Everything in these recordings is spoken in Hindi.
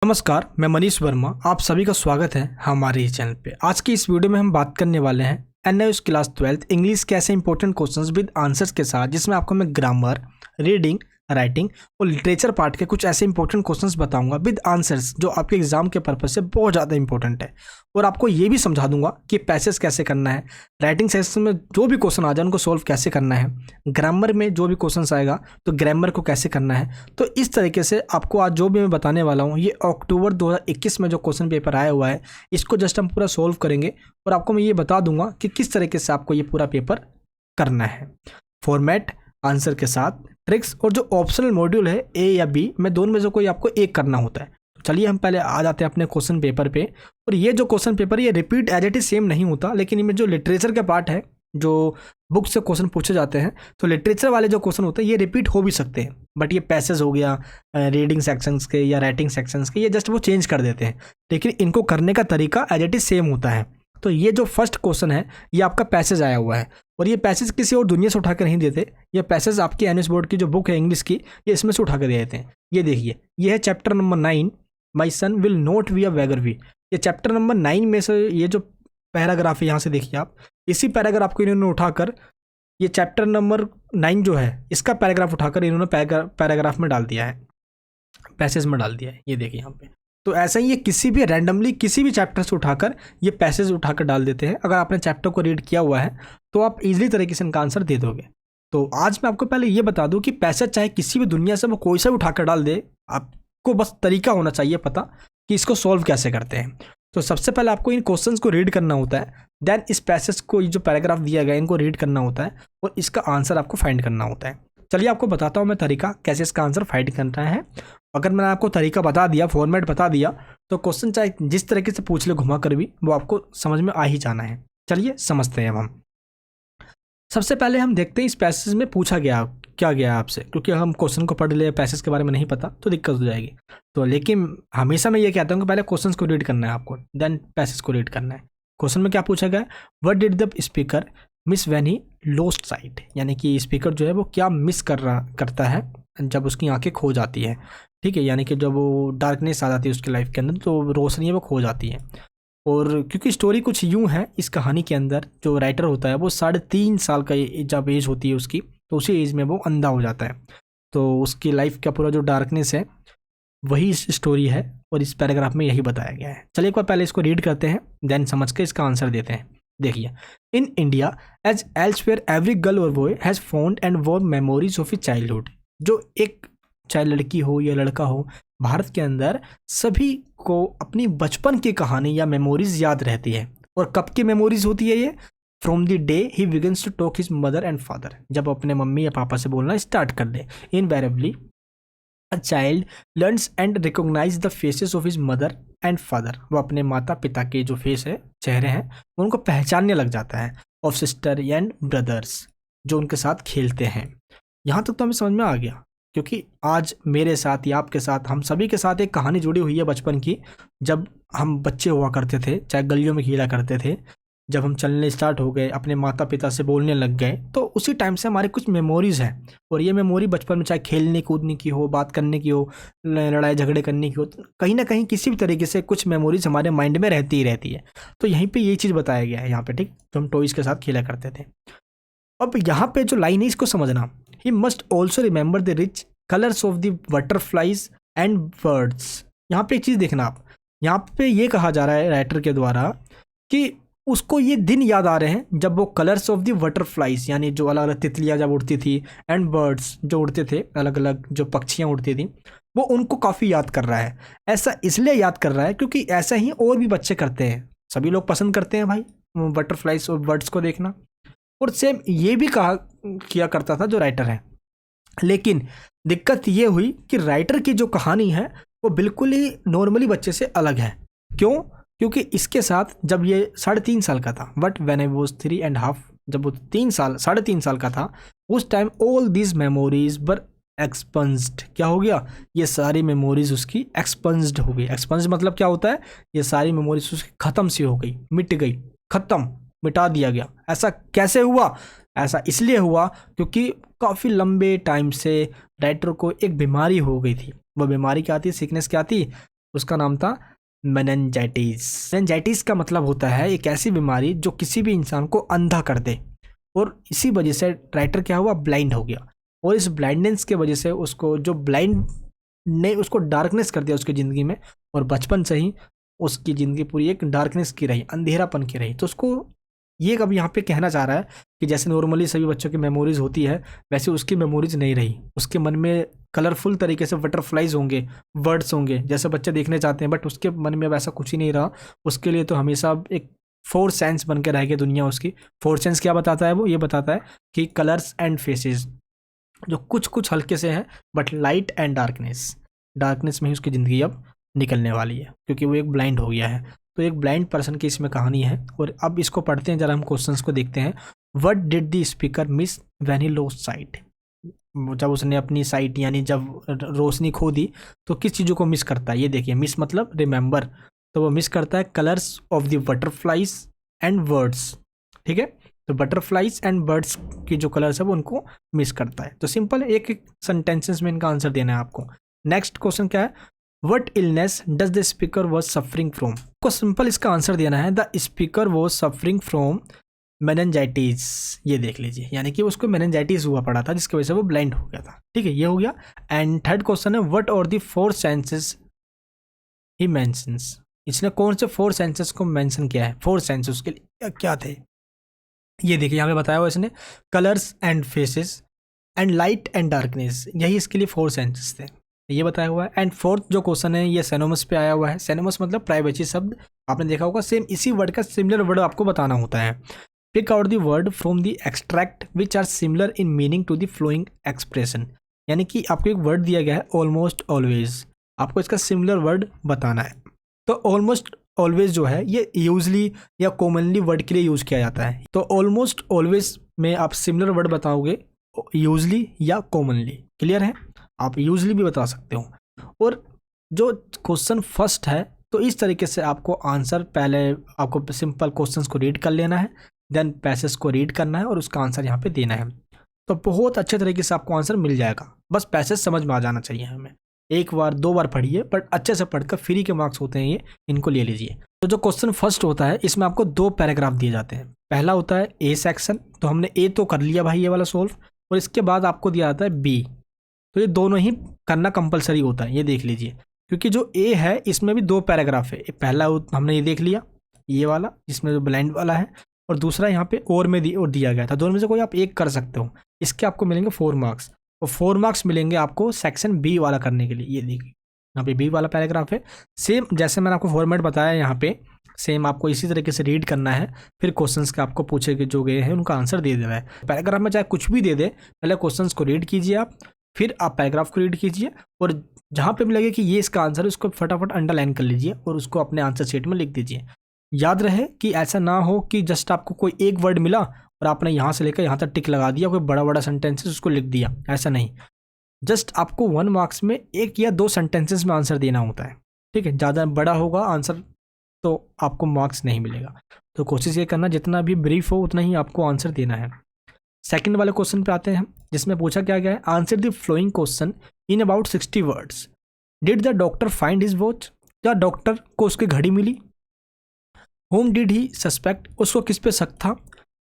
नमस्कार, मैं मनीष वर्मा। आप सभी का स्वागत है हमारे इस चैनल पे। आज की इस वीडियो में हम बात करने वाले हैं एनआईओएस क्लास 12 इंग्लिश के ऐसे इंपॉर्टेंट क्वेश्चंस विद आंसर्स के साथ, जिसमें आपको मैं ग्रामर, रीडिंग, राइटिंग और लिटरेचर पार्ट के कुछ ऐसे इंपॉर्टेंट क्वेश्चंस बताऊंगा विद आंसर्स, जो आपके एग्जाम के पर्पज से बहुत ज़्यादा इंपॉर्टेंट है। और आपको ये भी समझा दूंगा कि पैसेज कैसे करना है, राइटिंग सेक्शन में जो भी क्वेश्चन आ जाए उनको सोल्व कैसे करना है, ग्रामर में जो भी क्वेश्चन आएगा तो ग्रामर को कैसे करना है। तो इस तरीके से आपको आज जो भी मैं बताने वाला हूँ, ये अक्टूबर 2021 में जो क्वेश्चन पेपर आया हुआ है, इसको जस्ट हम पूरा सोल्व करेंगे और आपको मैं ये बता दूंगा कि किस तरीके से आपको ये पूरा पेपर करना है। फॉर्मेट, आंसर के साथ ट्रिक्स और जो ऑप्शनल मॉड्यूल है ए या बी, मैं दोनों में से कोई आपको एक करना होता है। तो चलिए हम पहले आ जाते हैं अपने क्वेश्चन पेपर पे। और ये जो क्वेश्चन पेपर ये repeat as it is same नहीं होता, लेकिन इनमें जो लिटरेचर का पार्ट है, जो बुक से क्वेश्चन पूछे जाते हैं, तो लिटरेचर वाले जो क्वेश्चन होते हैं ये रिपीट हो भी सकते हैं, बट ये पैसेज हो गया रीडिंग सेक्शंस के या राइटिंग सेक्शंस के, ये जस्ट वो चेंज कर देते हैं, लेकिन इनको करने का तरीका एज इट इज सेम होता है। तो ये जो फर्स्ट क्वेश्चन है ये आपका पैसेज आया हुआ है, और ये पैसेज किसी और दुनिया से उठा कर नहीं देते, ये पैसेज आपकी एनएस बोर्ड की जो बुक है इंग्लिश की, ये इसमें से उठा कर दे देते हैं। ये देखिए, ये है chapter number 9, my son will not be a beggar we. ये चैप्टर नंबर 9 में से ये जो पैराग्राफ है, यहाँ से देखिए आप, इसी पैराग्राफ को इन्होंने उठाकर, ये चैप्टर नंबर 9 जो है इसका पैराग्राफ उठाकर इन्होंने पैराग्राफ में डाल दिया है, पैसेज में डाल दिया है। ये देखिए यहाँ पे। तो ऐसा ही ये किसी भी रैंडमली किसी भी चैप्टर से उठाकर ये पैसेज उठाकर डाल देते हैं। अगर आपने चैप्टर को रीड किया हुआ है तो आप इजीली तरीके से इनका आंसर दे दोगे। तो आज मैं आपको पहले ये बता दूं कि पैसेज चाहे किसी भी दुनिया से वो कोई सा भी उठाकर डाल दे, आपको बस तरीका होना चाहिए पता कि इसको सॉल्व कैसे करते हैं। तो सबसे पहले आपको इन क्वेश्चंस को रीड करना होता है, देन इस पैसेज को, ये जो पैराग्राफ दिया गया है, इनको रीड करना होता है और इसका आंसर आपको फाइंड करना होता है। चलिए आपको बताता हूँ मैं तरीका कैसे इसका आंसर फाइंड करना है। अगर मैंने आपको तरीका बता दिया, फॉर्मेट बता दिया, तो क्वेश्चन चाहे जिस तरीके से पूछ ले घुमा कर भी, वो आपको समझ में आ ही जाना है। चलिए समझते हैं अब हम। सबसे पहले हम देखते हैं इस पैसेज में पूछा गया क्या गया आपसे, क्योंकि हम क्वेश्चन को पढ़ ले पैसेज के बारे में नहीं पता तो दिक्कत हो जाएगी। तो लेकिन हमेशा मैं ये कहता हूँ कि पहले क्वेश्चन को रीड करना है आपको, देन पैसेज को रीड करना है। क्वेश्चन में क्या पूछा गया, what did the speaker miss when he lost site, यानी कि स्पीकर जो है वो क्या मिस करता है जब उसकी आंखें खो जाती है। ठीक है, यानी कि जब वो डार्कनेस आ जाती है उसकी लाइफ के अंदर, तो रोशनी है वो खो जाती है। और क्योंकि स्टोरी कुछ यूँ है इस कहानी के अंदर, जो राइटर होता है वो 3.5 साल का जब एज होती है उसकी, तो उसी एज में वो अंधा हो जाता है। तो उसकी लाइफ का पूरा जो डार्कनेस है वही इस स्टोरी है, और इस पैराग्राफ में यही बताया गया है। चलिए एक बार पहले इसको रीड करते हैं, देन समझ के इसका आंसर देते हैं। देखिए, in India as elsewhere every girl और boy has found and war memories of his childhood. जो एक चाहे लड़की हो या लड़का हो, भारत के अंदर सभी को अपनी बचपन की कहानी या मेमोरीज याद रहती है। और कब की मेमोरीज होती है ये, from the day he begins to talk his mother and father, जब अपने मम्मी या पापा से बोलना स्टार्ट कर दे। Invariably a child learns and recognize the faces of his mother and father. वो अपने माता पिता के जो फेस है, चेहरे हैं, उनको पहचानने लग जाता है। ऑफ सिस्टर एंड ब्रदर्स, जो उनके साथ खेलते हैं। यहाँ तक तो हमें समझ में आ गया, क्योंकि आज मेरे साथ या आपके साथ, हम सभी के साथ एक कहानी जुड़ी हुई है बचपन की। जब हम बच्चे हुआ करते थे, चाहे गलियों में खेला करते थे, जब हम चलने स्टार्ट हो गए, अपने माता पिता से बोलने लग गए, तो उसी टाइम से हमारी कुछ मेमोरीज हैं। और ये मेमोरी बचपन में चाहे खेलने कूदने की हो, बात करने की हो, लड़ाई झगड़े करने की हो, तो कहीं ना कहीं किसी भी तरीके से कुछ मेमोरीज हमारे माइंड में रहती ही रहती है। तो यहीं पर यही चीज़ बताया गया है यहाँ पे, ठीक, जो हम टॉयज़ के साथ खेला करते थे। अब यहाँ पे जो लाइन है इसको समझना, he must also remember the rich colours of the butterflies and birds. यहाँ पे एक चीज़ देखना आप, यहाँ पे ये कहा जा रहा है राइटर के द्वारा कि उसको ये दिन याद आ रहे हैं जब वो कलर्स ऑफ द बटरफ्लाइज, यानी जो अलग अलग तितलियाँ जब उड़ती थी, एंड बर्ड्स जो उड़ते थे, अलग अलग जो पक्षियाँ उड़ती थी, वो उनको काफ़ी याद कर रहा है। ऐसा इसलिए याद कर रहा है क्योंकि ऐसा ही और भी बच्चे करते हैं, सभी लोग पसंद करते हैं भाई बटरफ्लाइज और बर्ड्स को देखना। और सेम ये भी किया करता था जो राइटर है। लेकिन दिक्कत ये हुई कि राइटर की जो कहानी है वो बिल्कुल ही नॉर्मली बच्चे से अलग है। क्यों? क्योंकि इसके साथ जब ये 3.5 साल का था, बट व्हेन आई वाज 3.5, जब वो 3.5 साल का था, उस टाइम ऑल दीज मेमोरीज वर एक्सपंज्ड। क्या हो गया? ये सारी मेमोरीज उसकी एक्सपंज्ड हो गई। एक्सपंज मतलब क्या होता है? ये सारी मेमोरीज उसकी ख़त्म सी हो गई, मिट गई, ख़त्म, मिटा दिया गया। ऐसा कैसे हुआ? ऐसा इसलिए हुआ क्योंकि काफ़ी लंबे टाइम से राइटर को एक बीमारी हो गई थी। वो बीमारी क्या थी? सिकनेस क्या थी? उसका नाम था मेनिंजाइटिस। मेनिंजाइटिस का मतलब होता है एक ऐसी बीमारी जो किसी भी इंसान को अंधा कर दे, और इसी वजह से राइटर क्या हुआ, ब्लाइंड हो गया। और इस ब्लाइंडनेस के वजह से उसको जो ब्लाइंड ने उसको डार्कनेस कर दिया उसकी ज़िंदगी में, और बचपन से ही उसकी ज़िंदगी पूरी एक डार्कनेस की रही, अंधेरापन की रही। तो उसको ये अब यहाँ पे कहना चाह रहा है कि जैसे नॉर्मली सभी बच्चों की मेमोरीज होती है, वैसे उसकी मेमोरीज नहीं रही। उसके मन में कलरफुल तरीके से बटरफ्लाइज होंगे, वर्ड्स होंगे जैसे बच्चे देखने चाहते हैं, बट उसके मन में वैसा कुछ ही नहीं रहा। उसके लिए तो हमेशा एक फोर सेंस बन के रह गई दुनिया उसकी। फोर सेंस क्या बताता है, वो ये बताता है कि कलर्स एंड फेसेस जो कुछ कुछ हल्के से हैं, but light and darkness, darkness में ही उसकी ज़िंदगी अब निकलने वाली है, क्योंकि वो एक ब्लाइंड हो गया है। तो एक ब्लाइंड पर्सन की इसमें कहानी है। और अब इसको पढ़ते हैं जरा, हम क्वेश्चंस को देखते हैं। What did the speaker miss when he lost site? जब उसने अपनी साइट यानी जब रोशनी खो दी तो किस चीज़ों को मिस करता है? ये देखिए, मिस मतलब रिमेंबर, तो वो मिस करता है colours of the butterflies and words. ठीक है, तो बटरफ्लाइज एंड बर्ड्स की जो कलर्स है वो उनको मिस करता है। तो सिंपल एक एक सेंटेंसेस में इनका आंसर देना है आपको। नेक्स्ट क्वेश्चन क्या है, what illness does the speaker was suffering from? को सिंपल इसका आंसर देना है, the speaker was suffering from meningitis. ये देख लीजिए, यानी कि उसको मेनिंजाइटिस हुआ पड़ा था जिसकी वजह से वो ब्लाइंड हो गया था। ठीक है, ये हो गया। एंड थर्ड क्वेश्चन है, what are the four senses he mentions? इसने कौन से फोर सेंसेस को मेंशन किया है? फोर सेंसेस उसके लिए क्या थे? ये देखिए यहाँ पे बताया हुआ इसने, colours and faces and light and darkness, यही इसके लिए फोर सेंसेस थे, ये बताया हुआ है। एंड फोर्थ जो क्वेश्चन है ये सेनोमस पे आया हुआ है। सेनोमस मतलब प्राइवेसी शब्द, आपने देखा होगा। सेम इसी वर्ड का सिमिलर वर्ड आपको बताना होता है। Pick out the word from the extract which are similar in meaning to the following expression, यानी कि आपको एक वर्ड दिया गया है ऑलमोस्ट ऑलवेज, आपको इसका सिमिलर वर्ड बताना है। तो ऑलमोस्ट ऑलवेज जो है ये यूजली या कॉमनली वर्ड के लिए यूज किया जाता है। तो ऑलमोस्ट ऑलवेज में आप सिमिलर वर्ड बताओगे यूजली या कॉमनली। क्लियर है, आप यूजली भी बता सकते हो। और जो क्वेश्चन फर्स्ट है, तो इस तरीके से आपको आंसर, पहले आपको सिंपल क्वेश्चंस को रीड कर लेना है, देन पैसेज को रीड करना है और उसका आंसर यहाँ पे देना है। तो बहुत अच्छे तरीके से आपको आंसर मिल जाएगा, बस पैसेज समझ में आ जाना चाहिए हमें। एक बार दो बार पढ़िए, बट अच्छे से पढ़कर फ्री के मार्क्स होते हैं ये, इनको ले लीजिए। तो जो क्वेश्चन फर्स्ट होता है इसमें आपको दो पैराग्राफ दिए जाते हैं। पहला होता है ए सेक्शन, तो हमने ए तो कर लिया भाई ये वाला सोल्व, और इसके बाद आपको दिया जाता है बी। तो ये दोनों ही करना कंपलसरी होता है, ये देख लीजिए, क्योंकि जो ए है इसमें भी दो पैराग्राफ है। पहला हमने ये देख लिया, ये वाला जिसमें जो ब्लाइंड वाला है, और दूसरा यहाँ पे और में और दिया गया था। दोनों में से कोई आप एक कर सकते हो, इसके आपको मिलेंगे 4 मार्क्स, और 4 मार्क्स मिलेंगे आपको सेक्शन बी वाला करने के लिए। ये देखिए यहाँ पे बी वाला पैराग्राफ है, सेम जैसे मैंने आपको फॉर्मेट बताया यहाँ पे, सेम आपको इसी तरीके से रीड करना है। फिर क्वेश्चंस के आपको पूछे जो गए हैं उनका आंसर दे देना है। पैराग्राफ में चाहे कुछ भी दे दे, पहले क्वेश्चंस को रीड कीजिए आप, फिर आप पैराग्राफ को रीड कीजिए, और जहाँ पे भी लगे कि ये इसका आंसर है उसको फटाफट अंडरलाइन कर लीजिए और उसको अपने आंसर शीट में लिख दीजिए। याद रहे कि ऐसा ना हो कि जस्ट आपको कोई एक वर्ड मिला और आपने यहाँ से लेकर यहाँ तक टिक लगा दिया, कोई बड़ा बड़ा सेंटेंसेस उसको लिख दिया, ऐसा नहीं। जस्ट आपको 1 मार्क्स में 1 या 2 सेंटेंसेस में आंसर देना होता है। ठीक है, ज़्यादा बड़ा होगा आंसर तो आपको मार्क्स नहीं मिलेगा। तो कोशिश ये करना जितना भी ब्रीफ हो उतना ही आपको आंसर देना है। सेकंड वाले क्वेश्चन पे आते हैं, जिसमें पूछा क्या गया है, answer the following question in about 60 words. Did the doctor find his watch? क्या डॉक्टर को उसकी घड़ी मिली? Whom did he suspect? उसको किस पे शक था?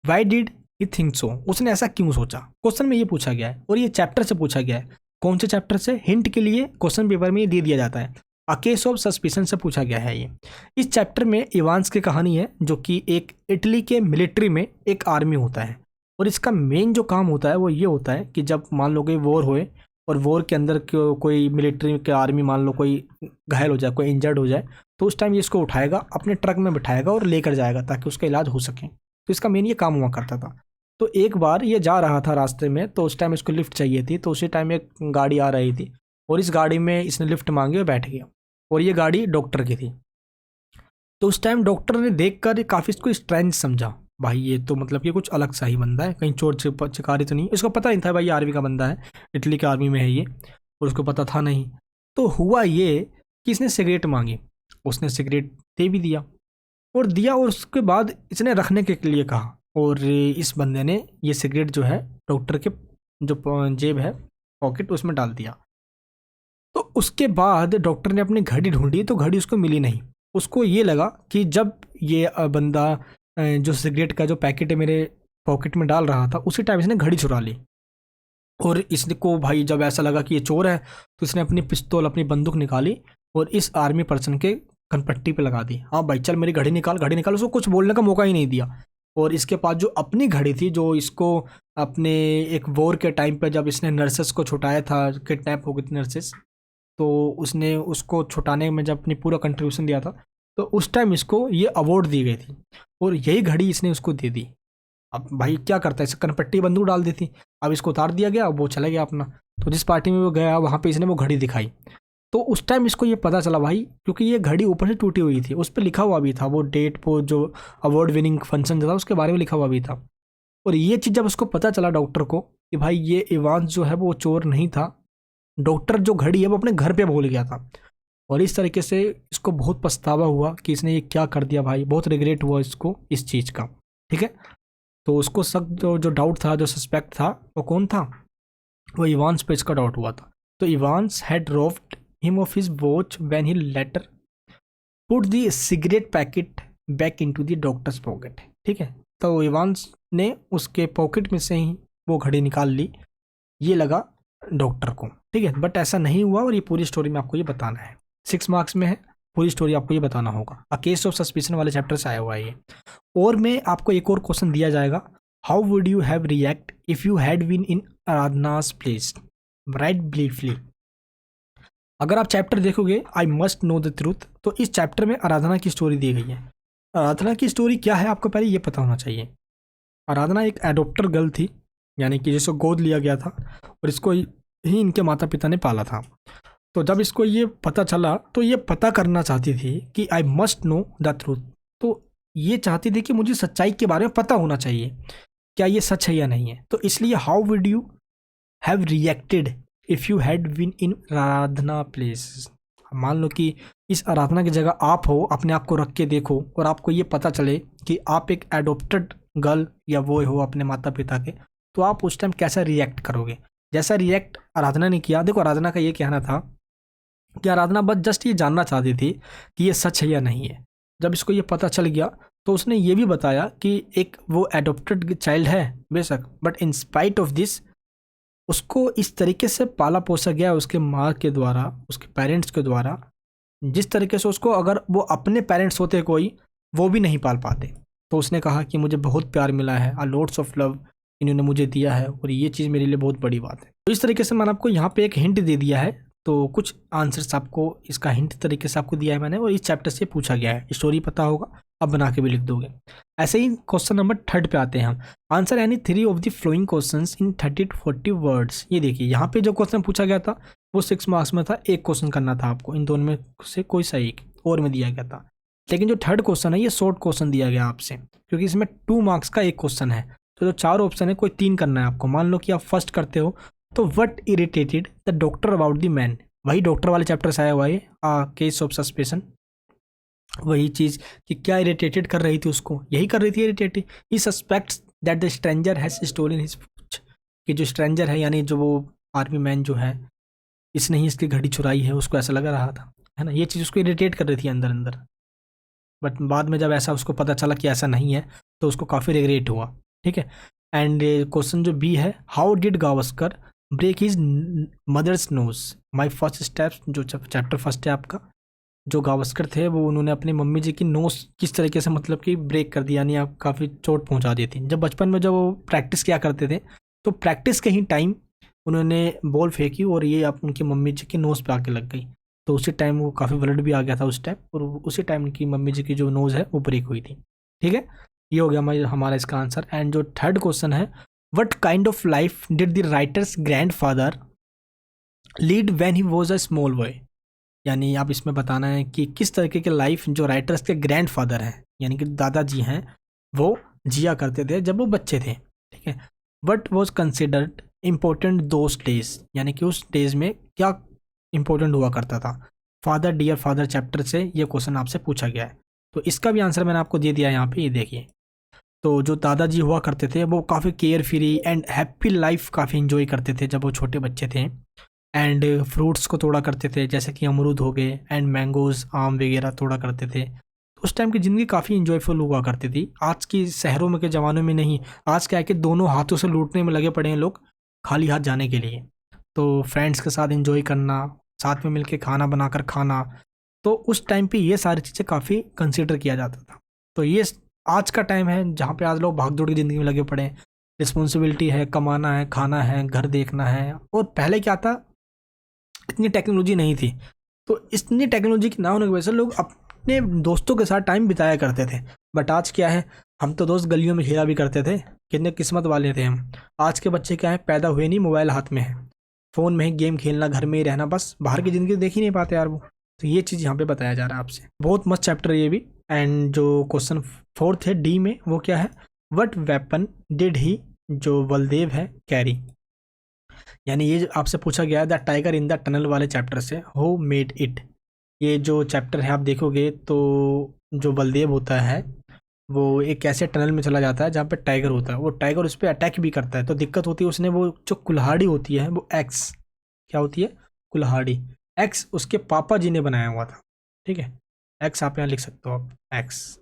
Why did he think so? उसने ऐसा क्यों सोचा? क्वेश्चन में ये पूछा गया है, और ये चैप्टर से पूछा गया है। कौन से चैप्टर से? हिंट के लिए क्वेश्चन पेपर में ये दे दिया जाता है। अ केस ऑफ सस्पिशन से पूछा गया है ये। इस चैप्टर में इवांस की कहानी है, जो कि एक इटली के मिलिट्री में एक आर्मी होता है, और इसका मेन जो काम होता है वो ये होता है कि जब मान लो कोई वॉर होए और वॉर के अंदर कोई मिलिट्री के आर्मी मान लो कोई घायल हो जाए, कोई इंजर्ड हो जाए, तो उस टाइम ये इसको उठाएगा, अपने ट्रक में बिठाएगा और लेकर जाएगा ताकि उसका इलाज हो सके। तो इसका मेन ये काम हुआ करता था। तो एक बार ये जा रहा था रास्ते में, तो उस टाइम इसको लिफ्ट चाहिए थी, तो उसी टाइम एक गाड़ी आ रही थी और इस गाड़ी में इसने लिफ्ट मांगी और बैठ गया, और ये गाड़ी डॉक्टर की थी। तो उस टाइम डॉक्टर ने देखकर काफ़ी इसको स्ट्रेंज समझा, भाई ये तो मतलब ये कुछ अलग सा ही बंदा है, कहीं चोर चिकारी तो नहीं। इसको पता नहीं था भाई ये आर्मी का बंदा है, इटली के आर्मी में है ये, और उसको पता था नहीं। तो हुआ ये कि इसने सिगरेट मांगी, उसने सिगरेट दे भी दिया, और उसके बाद इसने रखने के लिए कहा, और इस बंदे ने ये सिगरेट जो है डॉक्टर के जो जेब है, पॉकेट, उसमें डाल दिया। तो उसके बाद डॉक्टर ने अपनी घड़ी ढूंढी तो घड़ी उसको मिली नहीं। उसको ये लगा कि जब ये बंदा जो सिगरेट का जो पैकेट है मेरे पॉकेट में डाल रहा था उसी टाइम इसने घड़ी चुरा ली। और इसको भाई जब ऐसा लगा कि ये चोर है तो इसने अपनी पिस्तौल अपनी बंदूक निकाली और इस आर्मी पर्सन के कनपट्टी पे लगा दी। हाँ भाई चल मेरी घड़ी निकाल, घड़ी निकाल। उसको कुछ बोलने का मौका ही नहीं दिया। और इसके पास जो अपनी घड़ी थी जो इसको अपने एक वॉर के टाइम पे जब इसने नर्सेस को छुटाया था, किडनैप हो गई थी नर्सेस, तो उसने उसको छुटाने में जब अपनी पूरा कंट्रीब्यूशन दिया था तो उस टाइम इसको ये अवार्ड दी गई थी और यही घड़ी इसने उसको दे दी। अब भाई क्या करता है, इसे कनपट्टी बंदूक डाल दी थी। अब इसको उतार दिया गया, अब वो चला गया अपना। तो जिस पार्टी में वो गया वहाँ पे इसने वो घड़ी दिखाई। तो उस टाइम इसको ये पता चला भाई, क्योंकि ये घड़ी ऊपर से टूटी हुई थी, उस पर लिखा हुआ भी था वो डेट पर जो अवार्ड विनिंग फंक्शन था उसके बारे में लिखा हुआ भी था। और ये चीज़ जब उसको पता चला डॉक्टर को कि भाई ये इवांस जो है वो चोर नहीं था, डॉक्टर जो घड़ी है वो अपने घर पे भूल गया था। और इस तरीके से इसको बहुत पछतावा हुआ कि इसने ये क्या कर दिया भाई, बहुत रिग्रेट हुआ इसको इस चीज़ का। ठीक है, तो उसको सब जो डाउट था, जो सस्पेक्ट था, वो कौन था, वो इवांस पे इसका डाउट हुआ था। तो Evans had robbed him of his watch when he later put the cigarette packet back into the doctor's pocket. ठीक है, तो इवांस ने उसके पॉकेट में से ही वो घड़ी निकाल ली, ये लगा डॉक्टर को। ठीक है, बट ऐसा नहीं हुआ और ये पूरी स्टोरी में आपको ये बताना है। 6 मार्क्स में है, पूरी स्टोरी आपको ये बताना होगा। अ केस ऑफ सस्पिशन वाले चैप्टर से आया हुआ है ये। और में आपको एक और क्वेश्चन दिया जाएगा, how would you have react if you had been in Aradhana's place, write briefly. अगर आप चैप्टर देखोगे I must know the truth, तो इस चैप्टर में आराधना की स्टोरी दी गई है। आराधना की स्टोरी क्या है आपको पहले ये पता होना चाहिए। आराधना एक एडोप्टर गर्ल थी, यानी कि जिसको गोद लिया गया था और इसको ही इनके माता पिता ने पाला था। तो जब इसको ये पता चला तो ये पता करना चाहती थी कि आई मस्ट नो द ट्रूथ। तो ये चाहती थी कि मुझे सच्चाई के बारे में पता होना चाहिए, क्या ये सच है या नहीं है। तो इसलिए how would you have reacted if you had been in Aradhana place. मान लो कि इस आराधना की जगह आप हो, अपने आप को रख के देखो और आपको ये पता चले कि आप एक एडोप्टेड गर्ल या वो हो अपने माता पिता के, तो आप उस टाइम कैसा रिएक्ट करोगे। जैसा रिएक्ट आराधना ने किया। देखो आराधना का ये कहना था कि आराधना बस जस्ट ये जानना चाहती थी कि ये सच है या नहीं है। जब इसको ये पता चल गया तो उसने ये भी बताया कि एक वो एडोप्टेड चाइल्ड है बेशक, but in spite of this उसको इस तरीके से पाला पोसा गया उसके माँ के द्वारा, उसके पेरेंट्स के द्वारा, जिस तरीके से उसको अगर वो अपने पेरेंट्स होते कोई वो भी नहीं पाल पाते। तो उसने कहा कि मुझे बहुत प्यार मिला है, आ लॉट्स ऑफ लव इन्होंने मुझे दिया है और ये चीज़ मेरे लिए बहुत बड़ी बात है। तो इस तरीके से मैंने आपको यहाँ पे एक हिंट दे दिया है। तो कुछ आंसर्स आपको इसका हिंट तरीके से आपको दिया है मैंने और इस चैप्टर से पूछा गया है। स्टोरी पता होगा, अब बना के भी लिख दोगे। ऐसे ही क्वेश्चन नंबर 3 पे आते हैं हम। Answer any 3 of the flowing questions in 30 to 40 words. ये देखिए यहाँ पे जो क्वेश्चन पूछा गया था वो 6 मार्क्स में था, एक क्वेश्चन करना था आपको, इन दोनों में से कोई सा एक और में दिया गया था। लेकिन जो 3rd क्वेश्चन है ये शॉर्ट क्वेश्चन दिया गया आपसे, क्योंकि इसमें 2 मार्क्स का एक क्वेश्चन है। तो जो 4 ऑप्शन है कोई 3 करना है आपको। मान लो कि आप फर्स्ट करते हो तो what irritated the doctor about the man, वही डॉक्टर वाले चैप्टर से आया हुआ है, केस ऑफ सस्पेशन। वही चीज़ कि क्या इरिटेटेड कर रही थी उसको, यही कर रही थी irritated. He suspects that the stranger has stolen his watch, कि जो स्ट्रेंजर है यानी जो वो आर्मी मैन जो है इसने ही इसकी घड़ी चुराई है, उसको ऐसा लग रहा था, है ना। ये चीज़ उसको इरिटेट कर रही थी अंदर अंदर। बट बाद में जब ऐसा उसको पता चला कि ऐसा नहीं है तो उसको काफ़ी रिग्रेट हुआ। ठीक है। एंड क्वेश्चन जो बी है, how did Gavaskar break his mother's nose. My first steps, जो चैप्टर फर्स्ट है आपका, जो गावस्कर थे वो उन्होंने अपनी मम्मी जी की नोज किस तरीके से मतलब कि ब्रेक कर दिया, यानी आप काफ़ी चोट पहुंचा दी थी। जब बचपन में जब वो प्रैक्टिस किया करते थे तो प्रैक्टिस के ही टाइम उन्होंने बॉल फेंकी और ये आप उनकी मम्मी जी की नोज़ पे आके लग गई। तो उसी टाइम वो काफ़ी ब्लड भी आ गया था उस टाइम, और उसी टाइम उनकी मम्मी जी की जो नोज़ है वो ब्रेक हुई थी। ठीक है, ये हो गया हमारा इसका आंसर। एंड जो 3rd क्वेश्चन है, what kind of life did the writers grandfather lead when he was a small boy. यानी आप इसमें बताना है कि किस तरीके के लाइफ जो राइटर्स के ग्रैंडफादर हैं यानी कि दादाजी हैं वो जिया करते थे जब वो बच्चे थे। ठीक है। What was considered important those days, यानी कि उस डेज में क्या इंपॉर्टेंट हुआ करता था। फादर डियर फादर चैप्टर से ये क्वेश्चन आपसे पूछा गया है। तो इसका भी आंसर मैंने आपको दे दिया है यहाँ पे, ये देखिए। तो जो दादाजी हुआ करते थे वो काफ़ी care free and happy life काफ़ी इंजॉय करते थे जब वो छोटे बच्चे थे। एंड फ्रूट्स को तोड़ा करते थे, जैसे कि अमरूद हो गए एंड मैंगोज़, आम वगैरह तोड़ा करते थे। उस टाइम की ज़िंदगी काफ़ी इंजॉयफुल हुआ करती थी, आज की शहरों में के ज़माने में नहीं। आज क्या है कि दोनों हाथों से लूटने में लगे पड़े हैं लोग, खाली हाथ जाने के लिए। तो फ्रेंड्स के साथ एंजॉय करना, साथ में मिलके खाना बनाकर खाना, तो उस टाइम पे ये सारी चीज़ें काफ़ी कंसिडर किया जाता था। तो ये आज का टाइम है जहाँ पे आज लोग भाग-दौड़ की ज़िंदगी में लगे पड़े हैं। रिस्पॉन्सिबिलिटी है, कमाना है, खाना है, घर देखना है। और पहले क्या था, इतनी टेक्नोलॉजी नहीं थी, तो इतनी टेक्नोलॉजी की ना होने की वजह से लोग अपने दोस्तों के साथ टाइम बिताया करते थे। बट आज क्या है, हम तो दोस्त गलियों में खेला भी करते थे, कितने किस्मत वाले थे हम। आज के बच्चे क्या है, पैदा हुए नहीं, मोबाइल हाथ में है, फ़ोन में ही गेम खेलना, घर में ही रहना, बस बाहर की ज़िंदगी देख ही नहीं पाते यार वो। तो ये चीज़ यहाँ पे बताया जा रहा है आपसे। बहुत मस्त चैप्टर है ये भी। एंड जो क्वेश्चन फोर्थ है डी में, वो क्या है, वट वेपन डिड ही, जो बलदेव है, कैरी। यानी ये जो आपसे पूछा गया है the tiger in the tunnel वाले चैप्टर से, हु मेड इट। ये जो चैप्टर है आप देखोगे तो जो बलदेव होता है वो एक ऐसे टनल में चला जाता है जहाँ पे टाइगर होता है, वो टाइगर उस पर अटैक भी करता है। तो दिक्कत होती है, उसने वो जो कुल्हाड़ी होती है वो एक्स, क्या होती है, कुल्हाड़ी, एक्स उसके पापा जी ने बनाया हुआ था। ठीक है, एक्स आप यहाँ लिख सकते हो आप, एक्स,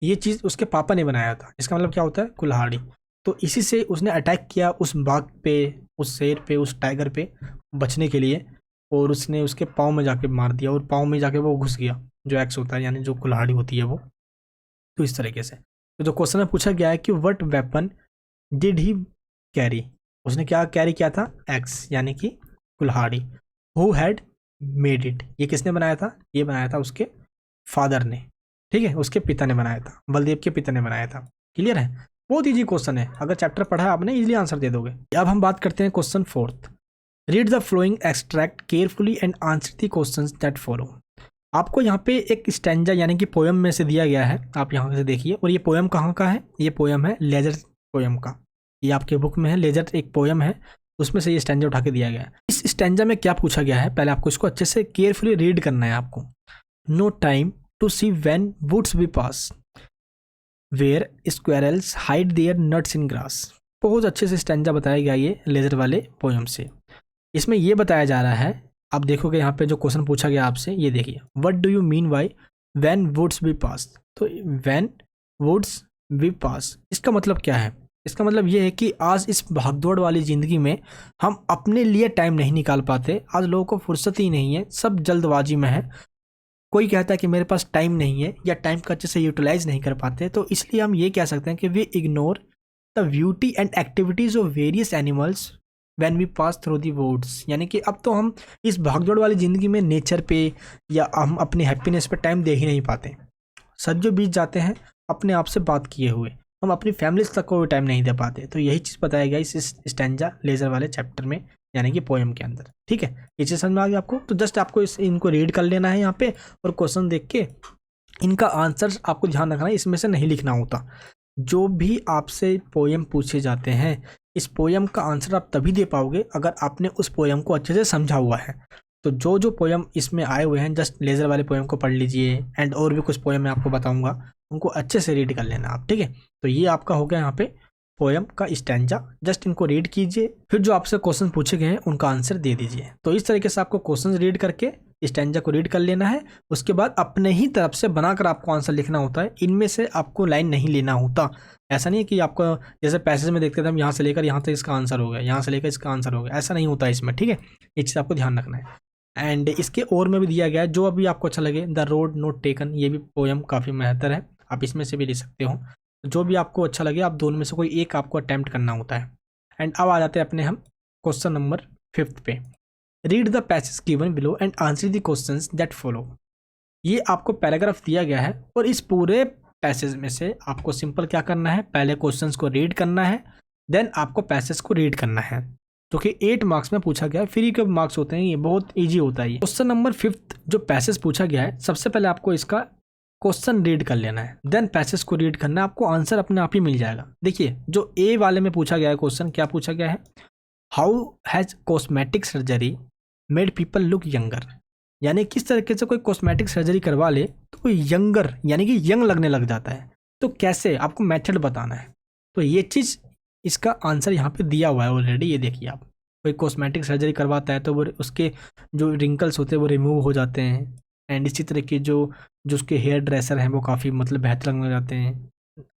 ये चीज़ उसके पापा ने बनाया था, इसका मतलब क्या होता है, कुल्हाड़ी। तो इसी से उसने अटैक किया उस बाघ पे, उस शेर पे, उस टाइगर पे बचने के लिए, और उसने उसके पाँव में जाके मार दिया, और पाँव में जाके वो घुस गया, जो एक्स होता है, यानी जो कुल्हाड़ी होती है वो। तो इस तरीके से तो जो क्वेश्चन में पूछा गया है कि what weapon did he carry, उसने क्या कैरी किया था, एक्स यानी कि कुल्हाड़ी। हु हैड मेड इट, ये किसने बनाया था, ये बनाया था उसके फादर ने। ठीक है, उसके पिता ने बनाया था, बलदेव के पिता ने बनाया था। क्लियर है, बहुत ईजी क्वेश्चन है, अगर चैप्टर पढ़ा है आपने इजीली आंसर दे दोगे। अब हम बात करते हैं question fourth. Read the flowing extract carefully and answer the questions that follow. आपको यहाँ पे एक स्टैंजा यानी कि पोयम में से दिया गया है, आप यहाँ से देखिए। और ये पोयम कहाँ का है, ये पोयम है लेजर पोयम का, ये आपके बुक में है, लेजर एक पोयम है, उसमें से ये स्टैंजा उठा के दिया गया है। इस स्टैंजा में क्या पूछा गया है, पहले आपको इसको अच्छे से केयरफुली रीड करना है आपको। No time to see when woods we pass, where squirrels hide their nuts in grass. बहुत अच्छे से स्टैंजा बताया गया ये लेजर वाले पोयम से। इसमें ये बताया जा रहा है, आप देखोगे यहाँ पे जो क्वेश्चन पूछा गया आपसे, ये देखिए, what do you mean by when woods be pass. तो व्हेन वुड्स बी पास, इसका मतलब क्या है, इसका मतलब ये है कि आज इस भागदौड़ वाली ज़िंदगी में हम अपने लिए टाइम नहीं निकाल पाते। आज लोगों को फुर्सत ही नहीं है, सब जल्दबाजी में है। कोई कहता है कि मेरे पास टाइम नहीं है, या टाइम का अच्छे से यूटिलाइज नहीं कर पाते। तो इसलिए हम ये कह सकते हैं कि we ignore the beauty and activities of various animals when we pass through the woods. यानी कि अब तो हम इस भागदौड़ वाली ज़िंदगी में नेचर पे या हम अपनी हैप्पीनेस पे टाइम दे ही नहीं पाते। सदियों बीत जाते हैं अपने आप से बात किए हुए, हम अपनी फैमिलीज तक को भी टाइम नहीं दे पाते। तो यही चीज़ बताया गया इस स्टैंजा लेजर वाले चैप्टर में, यानी कि पोएम के अंदर। ठीक है, ये चीज़ समझ में आ गई आपको। तो जस्ट आपको इनको रीड कर लेना है यहाँ पे, और क्वेश्चन देख के इनका आंसर आपको ध्यान रखना है, इसमें से नहीं लिखना होता। जो भी आपसे पोएम पूछे जाते हैं, इस पोएम का आंसर आप तभी दे पाओगे अगर आपने उस पोएम को अच्छे से समझा हुआ है। तो जो जो पोएम इसमें आए हुए हैं, जस्ट लेजर वाले पोएम को पढ़ लीजिए, एंड और भी कुछ पोएम मैं आपको बताऊंगा, उनको अच्छे से रीड कर लेना आप। ठीक है, तो ये आपका हो गया यहाँ पे पोएम का स्टैंजा। जस्ट इनको रीड कीजिए, फिर जो आपसे क्वेश्चन पूछे गए हैं उनका आंसर दे दीजिए। तो इस तरीके से आपको क्वेश्चन रीड करके स्टैंजा को रीड कर लेना है। उसके बाद अपने ही तरफ से बनाकर आपको आंसर लिखना होता है, इनमें से आपको लाइन नहीं लेना होता। ऐसा नहीं है कि आपको जैसे पैसेज में देखते थे हम, यहाँ से लेकर यहाँ तक इसका आंसर हो गया, यहाँ से लेकर इसका आंसर हो गया, ऐसा नहीं होता इसमें। ठीक है, ये चीज़ आपको ध्यान रखना है। एंड इसके और में भी दिया गया है, जो अभी आपको अच्छा लगे, द रोड नोट टेकन, ये भी पोएम काफ़ी बेहतर है, आप इसमें से भी ले सकते हो। जो भी आपको अच्छा लगे, आप दोनों में से कोई एक आपको अटैम्प्ट करना होता है। एंड अब आ जाते हैं अपने हम क्वेश्चन नंबर 5 पे। Read the passage given below and answer the questions that follow. ये आपको पैराग्राफ दिया गया है, और इस पूरे पैसेज में से आपको सिंपल क्या करना है, पहले क्वेश्चंस को रीड करना है, देन आपको पैसेज को रीड करना है, जो कि 8 मार्क्स में पूछा गया है। फ्री के मार्क्स होते हैं, ये बहुत ईजी होता है। ये क्वेश्चन नंबर 5 जो पैसेज पूछा गया है, सबसे पहले आपको इसका क्वेश्चन रीड कर लेना है, देन पैसेज को रीड करना है, आपको आंसर अपने आप ही मिल जाएगा। देखिए, जो ए वाले में पूछा गया है क्वेश्चन, क्या पूछा गया है, how has cosmetic surgery made people look younger. यानी किस तरीके से कोई कॉस्मेटिक सर्जरी करवा ले तो कोई यंगर यानी कि यंग लगने लग जाता है। तो कैसे, आपको मेथड बताना है। तो ये चीज़, इसका आंसर यहाँ पे दिया हुआ है ऑलरेडी, ये देखिए आप, कोई कॉस्मेटिक सर्जरी करवाता है तो वो उसके जो रिंकल्स होते हैं वो रिमूव हो जाते हैं। एंड इसी तरह के जो जो उसके हेयर ड्रेसर हैं वो काफ़ी मतलब बेहतर लगने लग जाते हैं,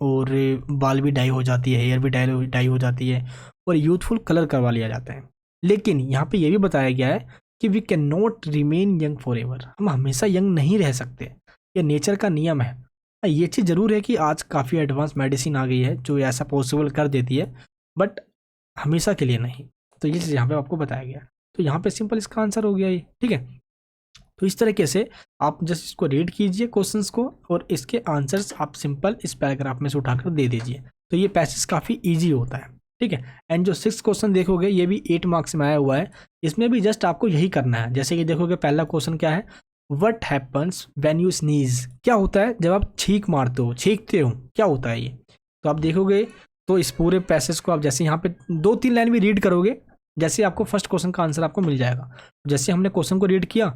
और बाल भी डाई हो जाती है, हेयर भी डाई हो जाती है, और यूथफुल कलर करवा लिया जाता है। लेकिन यहाँ पे ये भी बताया गया है कि we can not remain young for ever, हम हमेशा यंग नहीं रह सकते, ये नेचर का नियम है। ये चीज़ ज़रूर है कि आज काफ़ी एडवांस मेडिसिन आ गई है जो ऐसा पॉसिबल कर देती है, बट हमेशा के लिए नहीं। तो ये चीज़ यहाँ पे आपको बताया गया। तो यहाँ पे सिंपल इसका आंसर हो गया ये, ठीक है। तो इस तरीके से आप जस्ट इसको रीड कीजिए क्वेश्चंस को, और इसके आंसर्स आप सिंपल इस पैराग्राफ में से उठाकर दे दीजिए। तो ये पैसेज काफ़ी ईजी होता है, ठीक है। एंड जो 6th क्वेश्चन देखोगे ये भी 8 मार्क्स में आया हुआ है, इसमें भी जस्ट आपको यही करना है। जैसे कि देखोगे पहला क्वेश्चन क्या है, what happens when you sneeze, क्या होता है जब आप छींक मारते हो, छींकते हो, क्या होता है ये। तो आप देखोगे तो इस पूरे पैसेज को आप जैसे यहाँ पे 2-3 लाइन भी रीड करोगे, जैसे आपको फर्स्ट क्वेश्चन का आंसर आपको मिल जाएगा। जैसे हमने क्वेश्चन को रीड किया,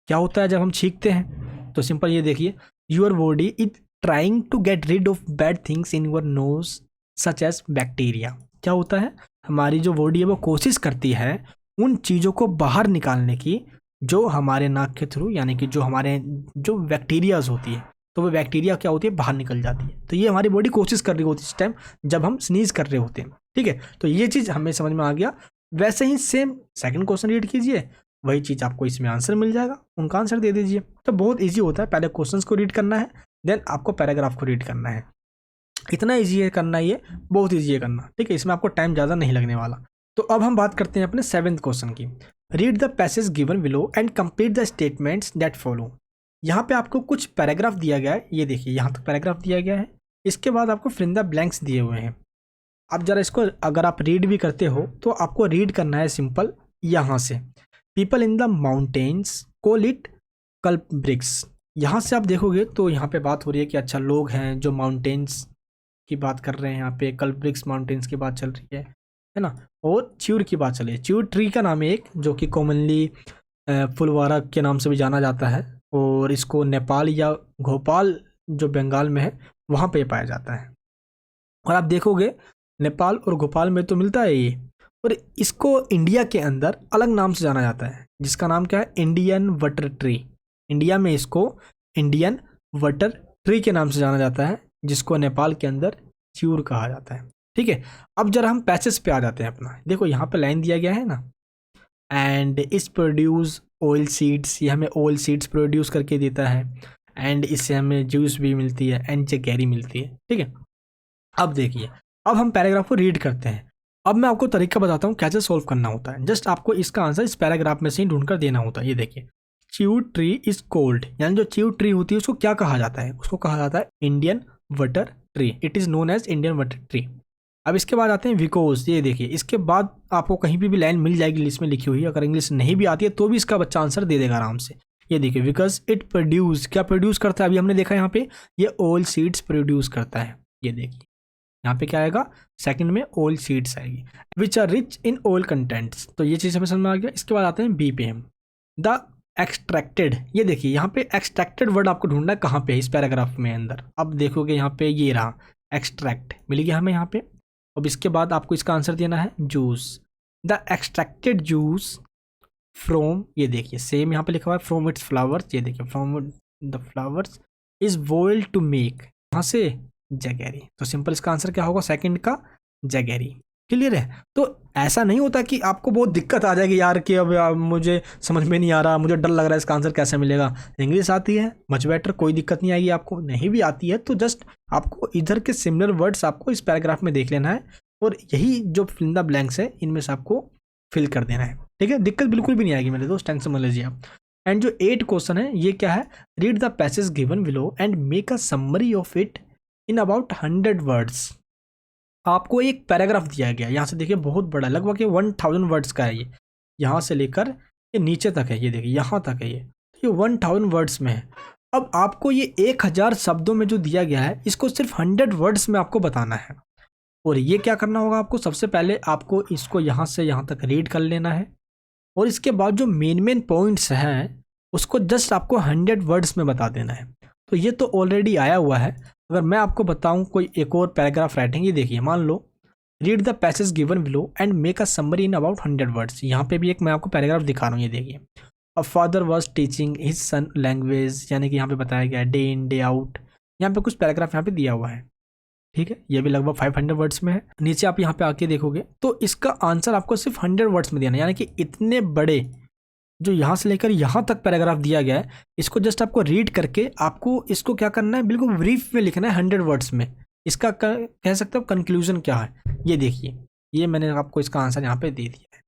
क्या होता है जब हम छींकते हैं, तो सिंपल ये देखिए, your body is trying to get rid of bad things in your nose such as bacteria. क्या होता है, हमारी जो बॉडी है वो कोशिश करती है उन चीज़ों को बाहर निकालने की जो हमारे नाक के थ्रू, यानी कि जो हमारे जो बैक्टीरियाज होती है, तो वो बैक्टीरिया क्या होती है बाहर निकल जाती है। तो ये हमारी बॉडी कोशिश कर रही होती है इस टाइम जब हम स्नीज कर रहे होते हैं, ठीक है। तो ये चीज़ हमें समझ में आ गया। वैसे ही सेम सेकंड क्वेश्चन रीड कीजिए, वही चीज़ आपको इसमें आंसर मिल जाएगा, उनका आंसर दे दीजिए। तो बहुत ईजी होता है, पहले क्वेश्चंस को रीड करना है, देन आपको पैराग्राफ को रीड करना है। इतना ईजी है करना, ये बहुत ईजी है करना, ठीक है। इसमें आपको टाइम ज़्यादा नहीं लगने वाला। तो अब हम बात करते हैं अपने 7th क्वेश्चन की। Read the passage given below and complete the statements that follow. यहाँ पे आपको कुछ पैराग्राफ दिया गया है, ये देखिए यहाँ तक पैराग्राफ दिया गया है, इसके बाद आपको फिल इन द ब्लैंक्स दिए हुए हैं। अब जरा इसको अगर आप रीड भी करते हो तो आपको रीड करना है सिंपल यहाँ से, people in the mountains call it कल्प्रिक्स। यहाँ से आप देखोगे तो यहाँ पे बात हो रही है कि अच्छा लोग हैं जो माउंटेन्स की बात कर रहे हैं, यहाँ पे कल्प्रिक्स माउंटेन्स की बात चल रही है ना, और च्यूर की बात चल रही है। च्यूर ट्री का नाम है एक, जो कि कॉमनली फुलवारा के नाम से भी जाना जाता है, और इसको नेपाल या भोपाल जो बंगाल में है वहाँ पे पाया जाता है। और आप देखोगे नेपाल और भोपाल में तो मिलता है ये, और इसको इंडिया के अंदर अलग नाम से जाना जाता है, जिसका नाम क्या है, इंडियन वाटर ट्री। इंडिया में इसको इंडियन वाटर ट्री के नाम से जाना जाता है, जिसको नेपाल के अंदर च्यूर कहा जाता है, ठीक है। अब जरा हम पैसेज पे आ जाते हैं अपना। देखो यहाँ पे लाइन दिया गया है ना, एंड इस प्रोड्यूस ऑयल सीड्स, ये हमें ऑयल सीड्स प्रोड्यूस करके देता है, एंड इससे हमें जूस भी मिलती है, एंड जगैरी मिलती है, ठीक है। अब देखिए, अब हम पैराग्राफ को रीड करते हैं। अब मैं आपको तरीका बताता हूँ कैसे सॉल्व करना होता है। जस्ट आपको इसका आंसर इस पैराग्राफ में से ही ढूंढकर देना होता है। ये देखिए, च्यू ट्री इज कोल्ड, यानी जो च्यू ट्री होती है उसको क्या कहा जाता है, उसको कहा जाता है Indian water tree, it is known as Indian water tree. अब इसके बाद आते हैं विकोज। ये देखिए, इसके बाद आपको कहीं भी लाइन मिल जाएगी इंग्लिश में लिखी हुई, अगर इंग्लिश नहीं भी आती है तो भी इसका बच्चा आंसर दे देगा आराम से। ये देखिए, बिकॉज इट प्रोड्यूस, क्या प्रोड्यूस करता है, अभी हमने देखा यहाँ पे ये ऑयल सीड्स प्रोड्यूस करता है। ये देखिए यहाँ पे क्या आएगा, सेकंड में ऑयल सीड्स आएगी, which are rich in oil contents. तो ये चीज़ हमें समझ में आ गया। इसके बाद आते हैं बी पे हम, द एक्सट्रैक्टेड। ये देखिए यहाँ पे एक्सट्रैक्टेड वर्ड आपको ढूंढना है कहाँ पे है इस पैराग्राफ में अंदर। अब देखोगे यहाँ पे ये रहा, एक्सट्रैक्ट मिल गया हमें यहाँ पे। अब इसके बाद आपको इसका आंसर देना है juice, the extracted juice from, ये देखिए सेम यहाँ पे लिखा हुआ है, फ्रॉम इट्स फ्लावर्स। ये देखिए, from the flowers is boiled to make, यहाँ से जगैरी। तो सिंपल इसका आंसर क्या होगा, सेकंड का जगैरी। क्लियर है। तो ऐसा नहीं होता कि आपको बहुत दिक्कत आ जाएगी यार कि अब मुझे समझ में नहीं आ रहा, मुझे डर लग रहा है, इसका आंसर कैसे मिलेगा। इंग्लिश आती है मच बेटर, कोई दिक्कत नहीं आएगी आपको। नहीं भी आती है तो जस्ट आपको इधर के सिमिलर वर्ड्स आपको इस पैराग्राफ में देख लेना है, और यही जो फिल इन द ब्लैंक्स है इनमें से आपको फिल कर देना है, ठीक है। दिक्कत बिल्कुल भी नहीं आएगी मेरे दोस्त, टेंशन मत लीजिए आप। एंड जो 8 क्वेश्चन है ये क्या है, read the passage given below and make a summary of it in about 100 words. आपको एक पैराग्राफ दिया गया, यहाँ से देखिए बहुत बड़ा, लगभग 1000 वर्ड्स का है ये, यहाँ से लेकर ये नीचे तक है, ये देखिए यहाँ तक है, ये 1000 वर्ड्स में है। अब आपको ये 1000 शब्दों में जो दिया गया है इसको सिर्फ 100 वर्ड्स में आपको बताना है। और ये क्या करना होगा आपको, सबसे पहले आपको इसको यहाँ से यहाँ तक रीड कर लेना है, और इसके बाद जो मेन पॉइंट्स हैं उसको जस्ट आपको 100 वर्ड्स में बता देना है। तो ये तो ऑलरेडी आया हुआ है। अगर मैं आपको बताऊं कोई एक और पैराग्राफ राइटिंग, ये देखिए मान लो read the passage given below and make a summary in about 100 words. यहाँ पे भी एक मैं आपको पैराग्राफ दिखा रहा हूँ, ये देखिए। A father was teaching his son language, यानी कि यहाँ पे बताया गया है डे इन डे आउट। यहाँ पे कुछ पैराग्राफ यहाँ पे दिया हुआ है, ठीक है। ये भी लगभग 500 वर्ड्स में है। नीचे आप यहाँ पे आके देखोगे तो इसका आंसर आपको सिर्फ 100 वर्ड्स में देना है, यानी कि इतने बड़े जो यहाँ से लेकर यहाँ तक पैराग्राफ दिया गया है, इसको जस्ट आपको रीड करके आपको इसको क्या करना है, बिल्कुल ब्रीफ में लिखना है 100 वर्ड्स में। इसका कह सकते हो कंक्लूजन क्या है, ये देखिए। ये मैंने आपको इसका आंसर यहाँ पे दे दिया है।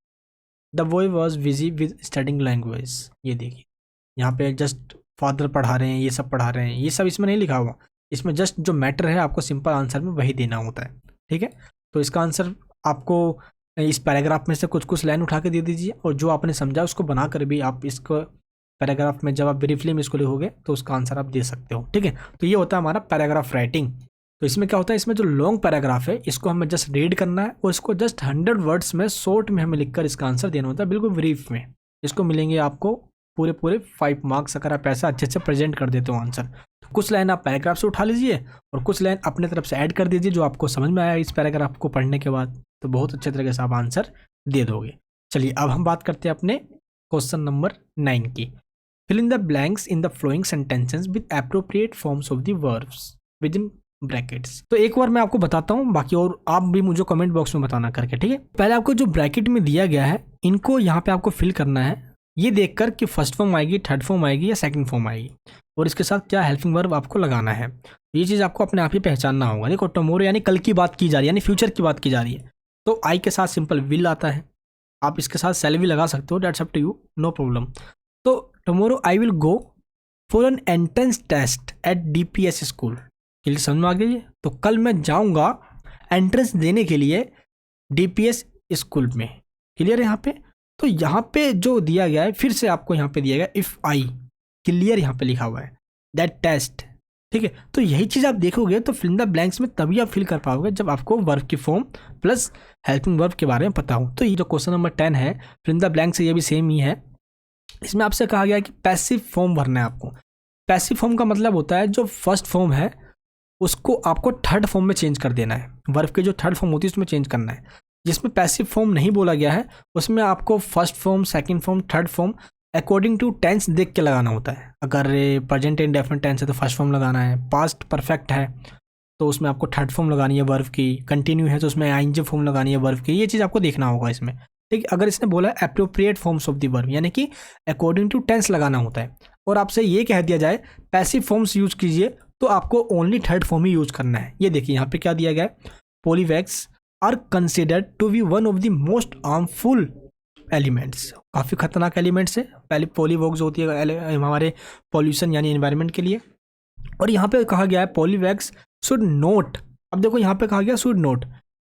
The boy was busy with studying language. ये देखिए, यहाँ पे जस्ट फादर पढ़ा रहे हैं, ये सब पढ़ा रहे हैं, ये सब इसमें नहीं लिखा हुआ। इसमें जस्ट जो मैटर है आपको सिंपल आंसर में वही देना होता है, ठीक है। तो इसका आंसर आपको इस पैराग्राफ में से कुछ कुछ लाइन उठा के दे दीजिए, और जो आपने समझा उसको बनाकर भी आप इसको पैराग्राफ में जब आप ब्रीफली में इसको लिखोगे तो उसका आंसर आप दे सकते हो, ठीक है। तो ये होता है हमारा पैराग्राफ राइटिंग। तो इसमें क्या होता है, इसमें जो लॉन्ग पैराग्राफ है इसको हमें जस्ट रीड करना है और इसको जस्ट 100 वर्ड्स में शॉर्ट में हमें लिखकर इसका आंसर देना होता है, बिल्कुल ब्रीफ में। इसको मिलेंगे आपको पूरे 5 मार्क्स अगर आप ऐसा अच्छे से प्रेजेंट कर देते हो आंसर। कुछ लाइन आप पैराग्राफ से उठा लीजिए और कुछ लाइन अपने तरफ से ऐड कर दीजिए जो आपको समझ में आया इस पैराग्राफ को पढ़ने के बाद, तो बहुत अच्छे तरीके से आप आंसर दे दोगे। चलिए अब हम बात करते हैं अपने क्वेश्चन नंबर 9 की। Fill in the blanks in the following sentences with appropriate forms of the verbs within brackets. तो एक बार मैं आपको बताता हूँ, बाकी और आप भी मुझे कमेंट बॉक्स में बताना करके, ठीक है। पहले आपको जो ब्रैकेट में दिया गया है इनको यहाँ पे आपको फिल करना है, ये देखकर कि फर्स्ट फॉर्म आएगी, थर्ड फॉर्म आएगी या सेकंड फॉर्म आएगी, और इसके साथ क्या हेल्पिंग वर्ब आपको लगाना है। ये चीज़ आपको अपने आप ही पहचानना होगा। देखो टुमारो यानी कल की बात की जा रही है, यानी फ्यूचर की बात की जा रही है, तो आई के साथ सिंपल विल आता है। आप इसके साथ सेल भी लगा सकते हो, dates up to you, no problem. तो tomorrow I will go for an entrance test at DPS school. Clear, समझ में आ गई है। तो कल मैं जाऊँगा एंट्रेंस देने के लिए DPS स्कूल में। क्लियर है यहाँ पे। तो यहाँ पे जो दिया गया है, फिर से आपको यहाँ पे दिया गया इफ़ आई, क्लियर यहाँ पे लिखा हुआ है दैट टेस्ट, ठीक है। तो यही चीज़ आप देखोगे तो फिल इन द ब्लैंक्स में तभी आप फिल कर पाओगे जब आपको वर्ब की फॉर्म प्लस हेल्पिंग वर्ब के बारे में पता हो। तो ये जो क्वेश्चन नंबर 10 है फिल इन द ब्लैंक्स से, ये भी सेम ही है। इसमें आपसे कहा गया है कि पैसिव फॉर्म भरना है आपको। पैसिव फॉर्म का मतलब होता है जो फर्स्ट फॉर्म है उसको आपको थर्ड फॉर्म में चेंज कर देना है। वर्ब की जो थर्ड फॉर्म होती है उसमें चेंज करना है। जिसमें पैसिव फॉर्म नहीं बोला गया है उसमें आपको first form, second form, third form according to tense देख के लगाना होता है। अगर प्रेजेंट इंडेफिनिट टेंस है तो फर्स्ट फॉर्म लगाना है, पास्ट परफेक्ट है तो उसमें आपको थर्ड फॉर्म लगानी है वर्ब की, कंटिन्यू है तो उसमें आईएनजी फॉर्म लगानी है वर्ब की। ये चीज़ आपको देखना होगा इसमें, ठीक। अगर इसने बोला appropriate forms of the verb, यानी कि अकॉर्डिंग टू टेंस लगाना होता है, और आपसे ये कह दिया जाए पैसिव फॉर्म्स यूज कीजिए तो आपको ओनली थर्ड फॉर्म ही यूज करना है। ये देखिए यहाँ पे क्या दिया गया है, polybags are considered to be one of the most harmful elements. काफ़ी खतरनाक एलिमेंट्स है। पहले पॉलीवॉक्स होती है हमारे पॉल्यूशन यानी एनवायरनमेंट के लिए, और यहाँ पे कहा गया है पॉलीवैक्स शुड नोट। अब देखो यहाँ पे कहा गया शुड नोट,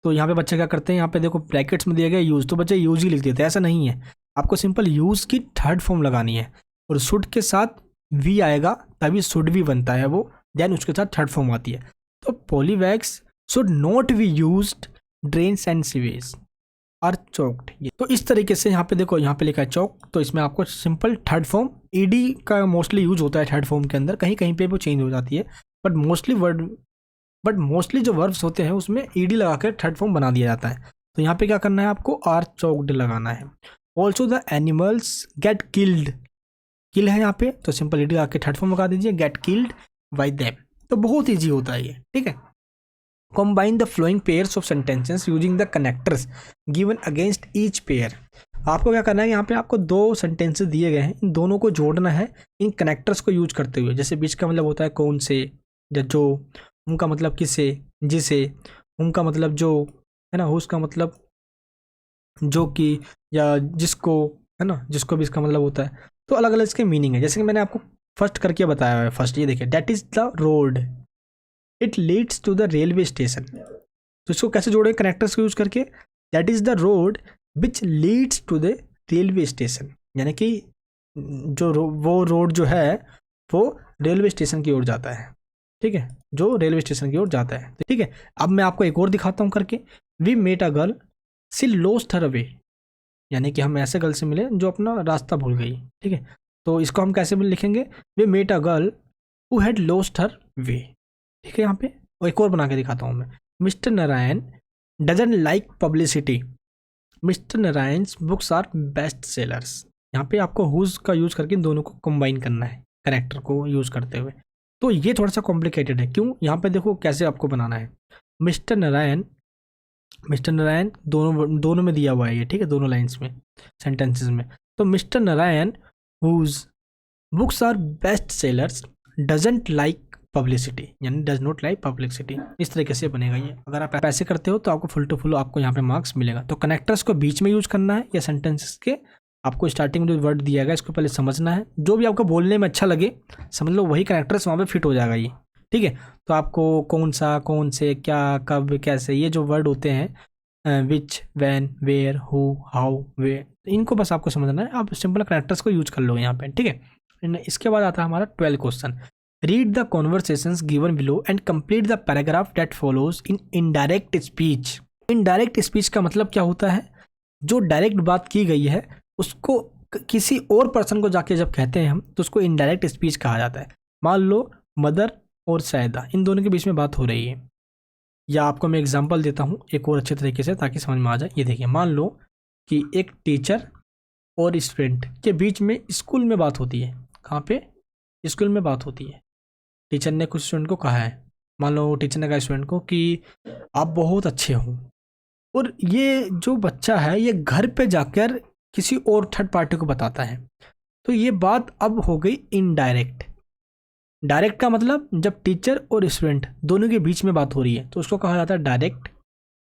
तो यहाँ पे बच्चे क्या करते हैं, यहाँ पे देखो ब्रैकेट्स में दिया गया यूज़, तो बच्चे यूज़ ही लिख देते हैं। ऐसा नहीं है, आपको सिंपल यूज़ की थर्ड फॉर्म लगानी है, और शुड के साथ वी आएगा तभी शुड भी बनता है वो, देन उसके साथ थर्ड फॉर्म आती है। तो polybags should not be used drains and sewage are choked. तो इस तरीके से यहाँ पे देखो, यहाँ पे लिखा है चौक, तो इसमें आपको सिंपल थर्ड फॉर्म ईडी का मोस्टली यूज होता है थर्ड फॉर्म के अंदर, कहीं कहीं पे वो चेंज हो जाती है, बट मोस्टली जो वर्ब्स होते हैं उसमें ईडी लगा कर थर्ड फॉर्म बना दिया जाता है। तो यहाँ पे क्या करना है, आपको आर चौक्ड लगाना है। Also the animals get killed, kill है यहाँ पे तो सिंपल ईडी लगा के थर्ड फॉर्म लगा दीजिए, गेट किल्ड बाय देम। तो बहुत ईजी होता है ये, ठीक है। Combine the flowing pairs of sentences using the connectors given against each pair। आपको क्या करना है, यहाँ पे आपको 2 सेंटेंसेस दिए गए हैं, इन दोनों को जोड़ना है इन कनेक्टर्स को यूज करते हुए। जैसे बीच का मतलब होता है कौन से या जो, उनका मतलब किसे, जिसे, उनका मतलब जो है ना, उसका मतलब जो कि या जिसको, है ना, जिसको भी इसका मतलब होता है। तो अलग अलग इसके मीनिंग है, जैसे कि मैंने आपको फर्स्ट करके बताया है। फर्स्ट ये देखिए, that is the road it leads to the railway station. तो इसको कैसे जोड़े कनेक्टर्स को यूज करके, that is the road which leads to the railway station, यानी कि वो रोड जो है वो रेलवे स्टेशन की ओर जाता है, ठीक है, जो रेलवे स्टेशन की ओर जाता है, ठीक है। अब मैं आपको एक और दिखाता हूँ करके। We met a girl she lost her way, यानी कि हम ऐसे गर्ल से मिले जो अपना रास्ता भूल गई, ठीक है। तो इसको हम कैसे लिखेंगे, we met a girl who had lost her way, ठीक है। यहाँ पे और एक और बना के दिखाता हूँ मैं। Mister Narayan doesn't like publicity, mister Narayan's books are best sellers. यहाँ पे आपको हुज का यूज़ करके इन दोनों को कंबाइन करना है करेक्टर को यूज़ करते हुए। तो ये थोड़ा सा कॉम्प्लिकेटेड है, क्यों? यहाँ पे देखो कैसे आपको बनाना है। मिस्टर नारायण दोनों में दिया हुआ है ये, ठीक है, दोनों लाइन्स में, सेंटेंसेस में। तो mister Narayan whose books are best sellers doesn't like publicity, यानी डज नॉट लाइक पब्लिसिटी। इस तरीके से बनेगा ये। अगर आप ऐसे करते हो तो आपको फुल टू फुल आपको यहाँ पे मार्क्स मिलेगा। तो कनेक्टर्स को बीच में यूज करना है या सेंटेंसेस के आपको स्टार्टिंग में जो वर्ड दिया गया इसको पहले समझना है, जो भी आपको बोलने में अच्छा लगे समझ लो वही कनेक्टर्स वहाँ पे फिट हो जाएगा ये, ठीक है। तो आपको कौन सा, कौन से, क्या, कब, कैसे, ये जो वर्ड होते हैं विच, वैन, वेयर, हु, हाउ, वे, इनको बस आपको समझना है। आप सिंपल कनेक्टर्स को यूज कर लोगे यहाँ पे, ठीक है। इसके बाद आता है हमारा 12 question. Read the conversations given below and complete the paragraph that follows in indirect speech. Indirect speech का मतलब क्या होता है? जो डायरेक्ट बात की गई है उसको किसी और पर्सन को जाके जब कहते हैं हम तो उसको इनडायरेक्ट स्पीच कहा जाता है। मान लो मदर और सैयदा, इन दोनों के बीच में बात हो रही है, या आपको मैं एग्जांपल देता हूँ एक और अच्छे तरीके से ताकि समझ में आ जाए। ये देखिए, मान लो कि एक टीचर और स्टूडेंट के बीच में स्कूल में बात होती है। कहाँ पे? स्कूल में बात होती है। टीचर ने कुछ स्टूडेंट को कहा है, मान लो टीचर ने कहा स्टूडेंट को कि आप बहुत अच्छे हो, और ये जो बच्चा है ये घर पे जाकर किसी और थर्ड पार्टी को बताता है। तो ये बात अब हो गई इनडायरेक्ट। डायरेक्ट का मतलब जब टीचर और स्टूडेंट दोनों के बीच में बात हो रही है तो उसको कहा जाता है डायरेक्ट,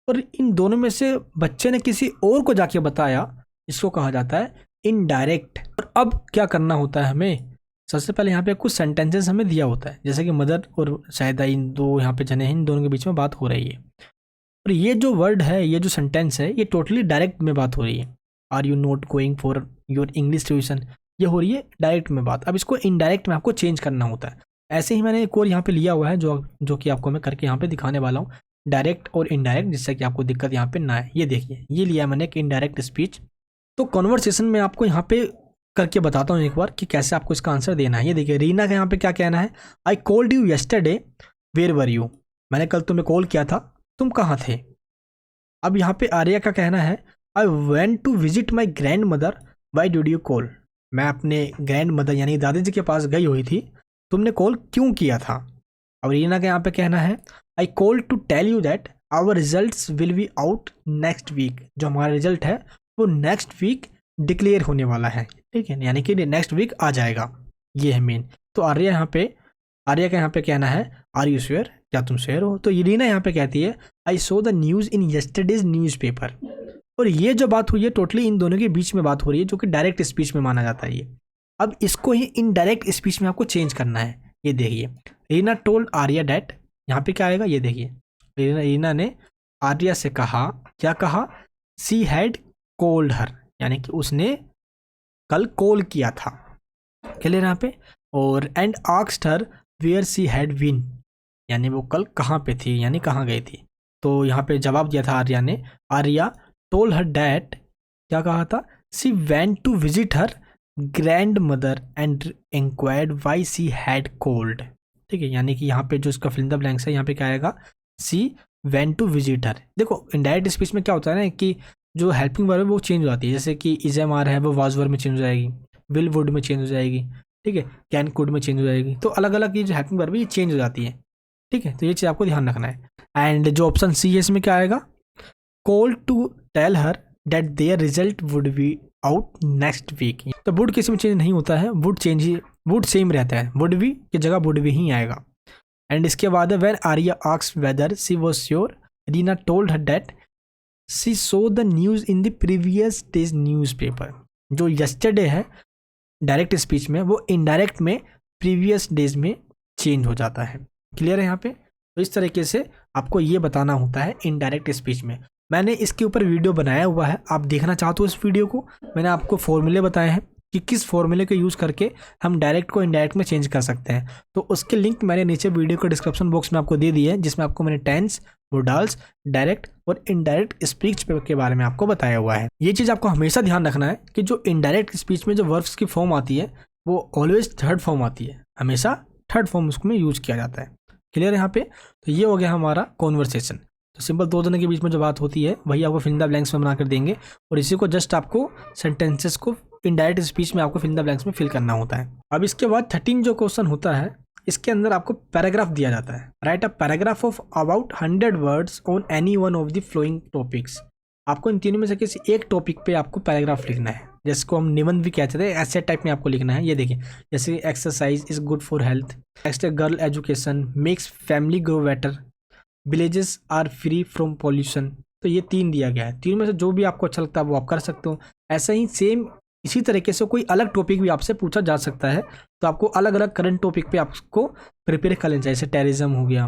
और इन दोनों में से बच्चे ने किसी और को जाके बताया, इसको कहा जाता है इनडायरेक्ट। और अब क्या करना होता है हमें? सबसे पहले यहाँ पे कुछ सेंटेंसेस हमें दिया होता है, जैसे कि मदर और शायद इन दो यहाँ पे जने हैं, इन दोनों के बीच में बात हो रही है, और ये जो वर्ड है, ये जो सेंटेंस है, ये टोटली डायरेक्ट में बात हो रही है। Are you not going for your English tuition, ये हो रही है डायरेक्ट में बात। अब इसको इनडायरेक्ट में आपको चेंज करना होता है। ऐसे ही मैंने एक और यहाँ पे लिया हुआ है जो कि आपको मैं करके यहाँ पे दिखाने वाला हूँ, डायरेक्ट और इनडायरेक्ट, जिससे कि आपको दिक्कत यहाँ पे ना है। ये देखिए, ये लिया मैंने एक इनडायरेक्ट स्पीच। तो कॉन्वर्सेशन में आपको यहाँ पे करके बताता हूँ एक बार कि कैसे आपको इसका आंसर देना है। ये देखिए, रीना का यहाँ पे क्या कहना है, I called you yesterday, where were you, मैंने कल तुम्हें कॉल किया था, तुम कहाँ थे। अब यहाँ पे आर्या का कहना है, I went to visit my grandmother, why did you call, मैं अपने ग्रैंड मदर यानी दादाजी के पास गई हुई थी, तुमने कॉल क्यों किया था। अब रीना का यहाँ पे कहना है, I call to tell you that our results will be out next week, जो हमारा रिजल्ट है वो नेक्स्ट वीक डिक्लेयर होने वाला है, ठीक है, यानी कि नेक्स्ट वीक आ जाएगा, ये है मेन। तो आर्या का यहाँ पे कहना है, आर यू श्योर, क्या तुम श्योर हो। तो रीना यहाँ पे कहती है, I saw the news in yesterday's newspaper. और ये जो बात हुई है टोटली इन दोनों के बीच में बात हो रही है, जो कि डायरेक्ट स्पीच में माना जाता है ये। अब इसको ही इनडायरेक्ट स्पीच में आपको चेंज करना है। ये देखिए, रीना टोल्ड आर्या डैट, यहाँ पे क्या आएगा, ये देखिए, रीना ने आर्या से कहा, क्या कहा, सी हैड कॉल्ड हर, यानी कि उसने कल कॉल किया था, क्लियर यहाँ पे। और and asked her where she had been, यानी वो कल कहाँ पे थी, यानी कहाँ गई थी। तो यहाँ पे जवाब दिया था आर्या ने, आर्या टोल्ड हर डैट, क्या कहा था, she went to visit her grandmother and inquired why she had called, ठीक है, यानी कि यहाँ पे जो इसका फिल इन द ब्लैंक्स है, यहाँ पे क्या आएगा, सी वेंट टू विजिट हर। देखो इनडायरेक्ट स्पीच में क्या होता है ना कि जो हेल्पिंग वर्ब है वो चेंज हो जाती है, जैसे कि इज एम आर है वो वाज वर्ब में चेंज हो जाएगी, विल वुड में चेंज हो जाएगी, ठीक है, कैन कुड में चेंज हो जाएगी। तो अलग अलग ये जो हेल्पिंग वर्ब है ये चेंज हो जाती है, ठीक है। तो ये चीज़ आपको ध्यान रखना है। एंड जो ऑप्शन सी है इसमें क्या आएगा, call to tell her that their result would be out next week. तो वुड किसी में चेंज नहीं होता है, वुड सेम रहता है, वुड बी की जगह वुड बी ही आएगा। एंड इसके बाद है, when Arya asked whether she was sure, Reena told her that she saw the news in the previous day's newspaper. जो यस्टरडे है डायरेक्ट स्पीच में, वो इनडायरेक्ट में प्रीवियस डेज में चेंज हो जाता है, क्लियर है यहाँ पे। तो इस तरीके से आपको ये बताना होता है इनडायरेक्ट स्पीच में। मैंने इसके ऊपर वीडियो बनाया हुआ है, आप देखना चाहते हो इस वीडियो को, मैंने आपको फॉर्मूले बताए हैं कि किस फॉर्मूले को यूज़ करके हम डायरेक्ट को इनडायरेक्ट में चेंज कर सकते हैं। तो उसके लिंक मैंने नीचे वीडियो के डिस्क्रिप्शन बॉक्स में आपको दे दी है, जिसमें आपको मैंने टेंस, मोडाल्स, डायरेक्ट और इनडायरेक्ट स्पीच के बारे में आपको बताया हुआ है। ये चीज़ आपको हमेशा ध्यान रखना है कि जो इनडायरेक्ट स्पीच में जो वर्ब्स की फॉर्म आती है वो ऑलवेज थर्ड फॉर्म आती है, हमेशा थर्ड फॉर्म उसमें यूज किया जाता है, क्लियर है यहाँ पे। तो ये हो गया हमारा कॉन्वर्सेशन। तो सिंपल दो जने के बीच में जो बात होती है वही आपको फिल इन द ब्लैंक्स में बना कर देंगे, और इसी को जस्ट आपको सेंटेंसेस को इनडायरेक्ट स्पीच में आपको फिल इन द ब्लैंक्स में फिल करना होता है। अब इसके बाद 13 जो क्वेश्चन होता है, इसके अंदर आपको पैराग्राफ दिया जाता है। Write a paragraph of about 100 words on any one of the flowing topics. आपको इन तीनों में से किसी एक टॉपिक पे आपको पैराग्राफ लिखना है, जिसको हम निबंध भी कहते थे, ऐसे टाइप में आपको लिखना है। ये देखिए, जैसे exercise is good for health, next girl education makes family grow better, villages are free from pollution. तो ये 3 दिया गया है, तीन में से जो भी आपको अच्छा लगता है वो आप कर सकते हो। ऐसे ही सेम इसी तरीके से कोई अलग टॉपिक भी आपसे पूछा जा सकता है, तो आपको अलग अलग करंट टॉपिक पे आपको प्रिपेयर कर लेना चाहिए। जैसे टेररिज्म हो गया,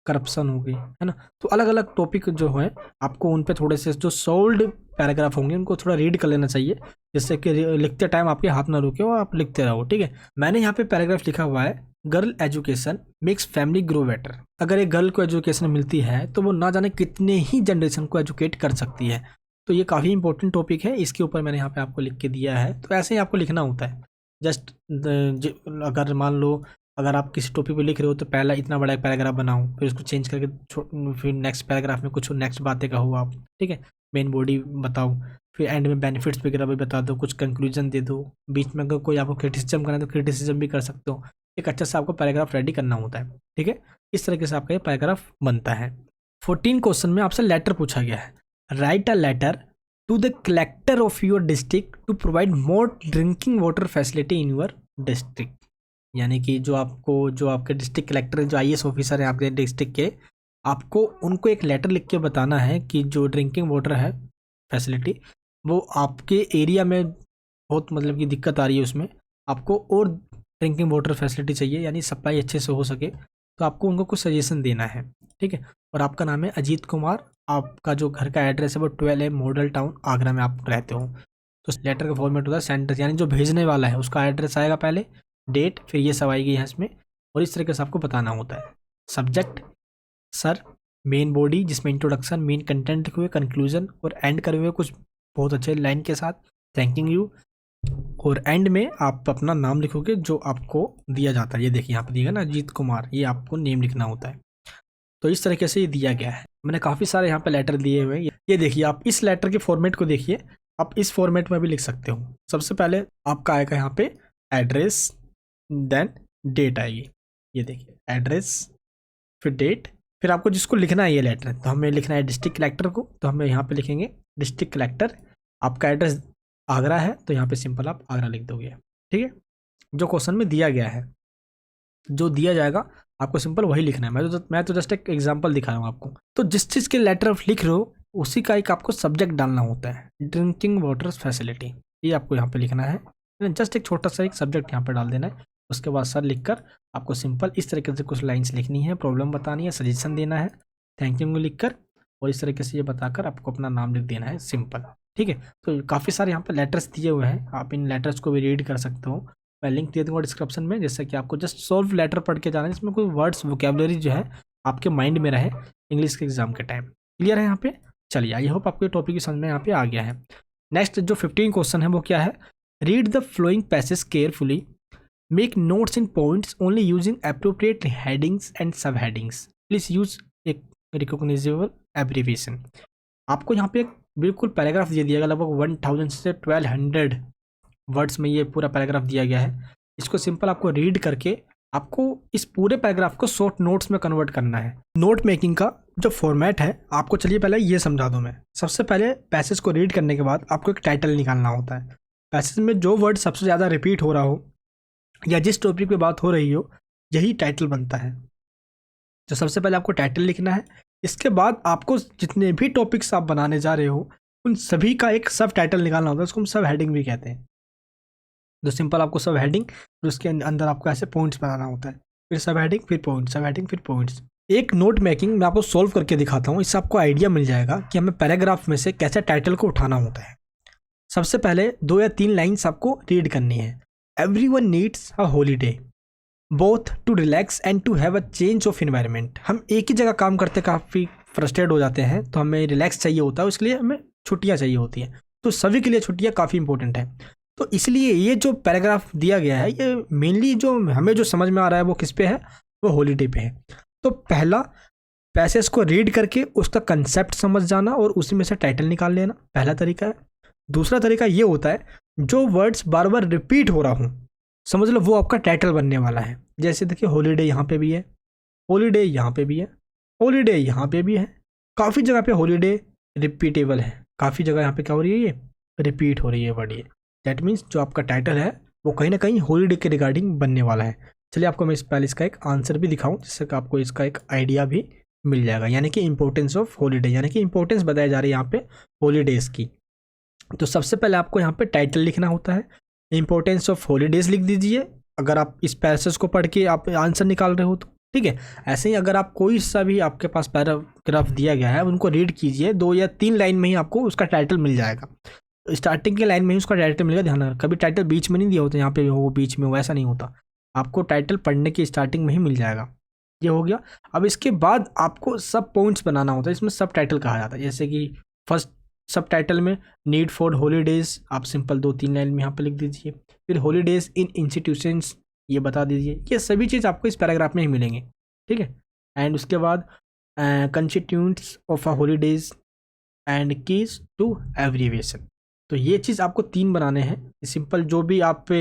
करप्शन हो गई, है ना। तो अलग अलग टॉपिक जो है आपको उन पे थोड़े से जो सोल्ड पैराग्राफ होंगे उनको थोड़ा रीड कर लेना चाहिए, जिससे कि लिखते टाइम आपके हाथ ना रुके और आप लिखते रहो। ठीक है, मैंने यहाँ पे पैराग्राफ लिखा हुआ है, girl education makes family grow better. अगर एक गर्ल को एजुकेशन मिलती है तो वो ना जाने कितने ही जनरेशन को एजुकेट कर सकती है। तो ये काफ़ी इंपॉर्टेंट टॉपिक है, इसके ऊपर मैंने यहाँ पे आपको लिख के दिया है। तो ऐसे ही आपको लिखना होता है। जस्ट अगर मान लो अगर आप किसी टॉपिक पे लिख रहे हो तो पहला इतना बड़ा एक पैराग्राफ बनाओ, फिर उसको चेंज करके फिर नेक्स्ट पैराग्राफ में कुछ नेक्स्ट बातें कहो आप। ठीक है, मेन बॉडी बताओ, फिर एंड में बेनिफिट्स वगैरह भी बता दो, कुछ कंक्लूजन दे दो। बीच में अगर कोई आपको क्रिटिसिज्म करना है तो क्रिटिसिज्म भी कर सकते हो। एक अच्छा सा आपको पैराग्राफ रेडी करना होता है। ठीक है, इस तरीके से आपका ये पैराग्राफ बनता है। 14 क्वेश्चन में आपसे लेटर पूछा गया है। Write a letter to the collector of your district to provide more drinking water facility in your district. यानी कि जो आपके डिस्ट्रिक्ट कलेक्टर जो IAS ऑफिसर है आपके डिस्ट्रिक्ट के, आपको उनको एक लेटर लिख के बताना है कि जो ड्रिंकिंग वाटर है फैसिलिटी वो आपके एरिया में बहुत मतलब कि दिक्कत आ रही है, उसमें आपको और ड्रिंकिंग वाटर फैसिलिटी चाहिए, यानी सप्लाई अच्छे से हो सके। तो आपको उनको कुछ सजेशन देना है। ठीक है, और आपका नाम है अजीत कुमार, आपका जो घर का एड्रेस है वो 12A मॉडल टाउन आगरा में आप रहते हो। तो लेटर का फॉर्मेट होता है सेंडर, यानी जो भेजने वाला है उसका एड्रेस आएगा पहले, डेट, फिर ये सब आएगी है इसमें, और इस तरीके से आपको बताना होता है। सब्जेक्ट सर, मेन बॉडी जिसमें इंट्रोडक्शन, मेन कंटेंट लिखे हुए, कंक्लूजन और एंड करे हुए कुछ बहुत अच्छे लाइन के साथ, थैंकिंग यू, और एंड में आप अपना नाम लिखोगे जो आपको दिया जाता है। ये देखिए यहाँ पर दिया ना अजीत कुमार, ये आपको नेम लिखना होता है। तो इस तरीके से ये दिया गया है। मैंने काफ़ी सारे यहाँ पे लेटर दिए हुए हैं। ये देखिए, आप इस लेटर के फॉर्मेट को देखिए, आप इस फॉर्मेट में भी लिख सकते हो। सबसे पहले आपका आएगा यहाँ पे एड्रेस, देन डेट आएगी। ये देखिए एड्रेस, फिर डेट, फिर आपको जिसको लिखना है ये लेटर, तो हमें लिखना है डिस्ट्रिक्ट कलेक्टर को, तो हमें यहाँ पे लिखेंगे डिस्ट्रिक्ट कलेक्टर। आपका एड्रेस आगरा है तो यहाँ पे सिंपल आप आगरा लिख दोगे। ठीक है, जो क्वेश्चन में दिया गया है, जो दिया जाएगा आपको सिंपल वही लिखना है। मैं तो जस्ट एक एग्जांपल दिखा रहा हूँ आपको। तो जिस चीज़ के लेटर आप लिख रहे हो उसी का एक आपको सब्जेक्ट डालना होता है, ड्रिंकिंग वाटर फैसिलिटी, ये आपको यहाँ पे लिखना है। जस्ट एक छोटा सा एक सब्जेक्ट यहाँ पे डाल देना है। उसके बाद सर लिखकर आपको सिंपल इस तरीके से कुछ लाइन्स लिखनी है, प्रॉब्लम बतानी है, सजेशन देना है, थैंक यू लिखकर, और इस तरीके से ये बताकर आपको अपना नाम लिख देना है, सिंपल। ठीक है, तो काफ़ी सारे यहाँ पे लेटर्स दिए हुए हैं, आप इन लेटर्स को भी रीड कर सकते हो। मैं लिंक दे दूँगा डिस्क्रिप्शन में, जिससे कि आपको जस्ट सॉल्व लेटर पढ़ के जाना है, जिसमें कोई वर्ड्स वोकेबलरी जो है आपके माइंड में रहे इंग्लिश के एग्जाम के टाइम। क्लियर है यहाँ पे? चलिए, आई होप आपको टॉपिक की समझ में यहाँ पे आ गया है। नेक्स्ट जो 15 क्वेश्चन है वो क्या है? Read the following passage carefully, make notes in points only using appropriate headings and सब हेडिंग्स, प्लीज यूज एक रिकॉग्नाइजेबल एब्रीविएशन। आपको यहाँ पे एक बिल्कुल पैराग्राफ दे दिया गया, लगभग 1000 से 1200 वर्ड्स में ये पूरा पैराग्राफ दिया गया है। इसको सिंपल आपको रीड करके आपको इस पूरे पैराग्राफ को शॉर्ट नोट्स में कन्वर्ट करना है। नोट मेकिंग का जो फॉर्मेट है आपको, चलिए पहले ये समझा दूं मैं। सबसे पहले पैसेज को रीड करने के बाद आपको एक टाइटल निकालना होता है। पैसेज में जो वर्ड सबसे ज़्यादा रिपीट हो रहा हो या जिस टॉपिक पे बात हो रही हो, यही टाइटल बनता है। तो सबसे पहले आपको टाइटल लिखना है। इसके बाद आपको जितने भी टॉपिक्स आप बनाने जा रहे हो उन सभी का एक सब टाइटल निकालना होता है, उसको हम सब हेडिंग भी कहते हैं। तो सिंपल आपको सब हेडिंग, फिर उसके अंदर आपको ऐसे पॉइंट्स बनाना होता है, फिर सब हेडिंग, फिर पॉइंट, सब हेडिंग, फिर पॉइंट्स। एक नोट मेकिंग मैं आपको सॉल्व करके दिखाता हूँ, इससे आपको आइडिया मिल जाएगा कि हमें पैराग्राफ में से कैसे टाइटल को उठाना होता है। सबसे पहले 2 या 3 लाइन्स आपको रीड करनी है। Everyone needs a holiday both to relax and to have a change of environment. हम एक ही जगह काम करते काफ़ी फ्रस्ट्रेट हो जाते हैं, तो हमें रिलैक्स चाहिए होता है, इसलिए हमें छुट्टियाँ चाहिए होती हैं। तो सभी के लिए छुट्टियाँ काफ़ी इंपॉर्टेंट है। तो इसलिए ये जो पैराग्राफ दिया गया है, ये मेनली जो हमें जो समझ में आ रहा है वो किस पे है, वो हॉलीडे पे है। तो पहला पैसेज को रीड करके उसका कंसेप्ट समझ जाना और उसी में से टाइटल निकाल लेना, पहला तरीका है। दूसरा तरीका ये होता है जो वर्ड्स बार बार रिपीट हो रहा हूँ, समझ लो वो आपका टाइटल बनने वाला है। जैसे देखिए हॉलीडे यहाँ पे भी है, हॉलीडे यहाँ पे भी है, हॉलीडे यहाँ पे भी है, काफ़ी जगह पे हॉलीडे रिपीटेबल है, काफ़ी जगह यहाँ पे क्या हो रही है, ये रिपीट हो रही है वर्ड। ये दैट मीन्स जो आपका टाइटल है वो कहीं ना कहीं हॉलीडे के रिगार्डिंग बनने वाला है। चलिए आपको मैं इस पहले इसका एक आंसर भी दिखाऊं जिससे कि आपको इसका एक आइडिया भी मिल जाएगा, यानी कि इंपॉर्टेंस ऑफ हॉलीडे, यानी कि इंपॉर्टेंस बताई जा रही है यहाँ पे हॉलीडेज़ की। तो सबसे पहले आपको यहाँ पे टाइटल लिखना होता है, इंपॉर्टेंस ऑफ हॉलीडेज लिख दीजिए अगर आप इस पैसेज को पढ़ के आप आंसर निकाल रहे हो तो, ठीक है। ऐसे ही अगर आप कोई सा भी आपके पास पैराग्राफ दिया गया है उनको रीड कीजिए, 2 या 3 लाइन में ही आपको उसका टाइटल मिल जाएगा, स्टार्टिंग के लाइन में ही उसका टाइटल मिलेगा। ध्यान रखना कभी टाइटल बीच में नहीं दिया होता, यहाँ पे हो बीच में हो, ऐसा नहीं होता, आपको टाइटल पढ़ने की स्टार्टिंग में ही मिल जाएगा। ये हो गया। अब इसके बाद आपको सब पॉइंट्स बनाना होता है, इसमें सब टाइटल कहा जाता है। जैसे कि फर्स्ट सब टाइटल में नीड फॉर हॉलीडेज आप सिंपल 2-3 लाइन में यहाँ पे लिख दीजिए, फिर हॉलीडेज इन इंस्टीट्यूशंस ये बता दीजिए। ये सभी चीज़ आपको इस पैराग्राफ में ही मिलेंगे, ठीक है। एंड उसके बाद constituents of a holidays and keys to abbreviation, तो ये चीज़ आपको 3 बनाने हैं। सिंपल जो भी आप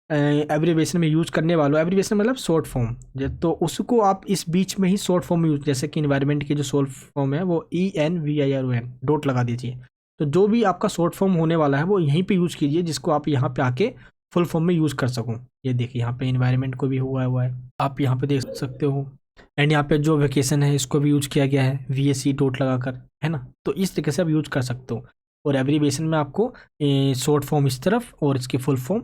एब्रीविएशन में यूज़ करने वाले हो, एब्रीविएशन मतलब शॉर्ट फॉर्म, तो उसको आप इस बीच में ही शॉर्ट फॉर्म में यूज, जैसे कि इन्वायरमेंट की जो शॉर्ट फॉर्म है वो ENVIRON डॉट लगा दीजिए। तो जो भी आपका शॉर्ट फॉर्म होने वाला है वो यहीं पे यूज़ कीजिए जिसको आप यहाँ पे आके फुल फॉर्म में यूज़ कर सकूँ। ये देखिए यहाँ पे इन्वायरमेंट को भी हुआ है, आप यहाँ पे देख सकते हो। एंड यहाँ पे जो वेकेशन है इसको भी यूज़ किया गया है VAC डॉट लगा कर, है ना। तो इस तरीके से आप यूज़ कर सकते हो। और एब्रीविएशन में आपको शॉर्ट फॉर्म इस तरफ और इसकी फुल फॉर्म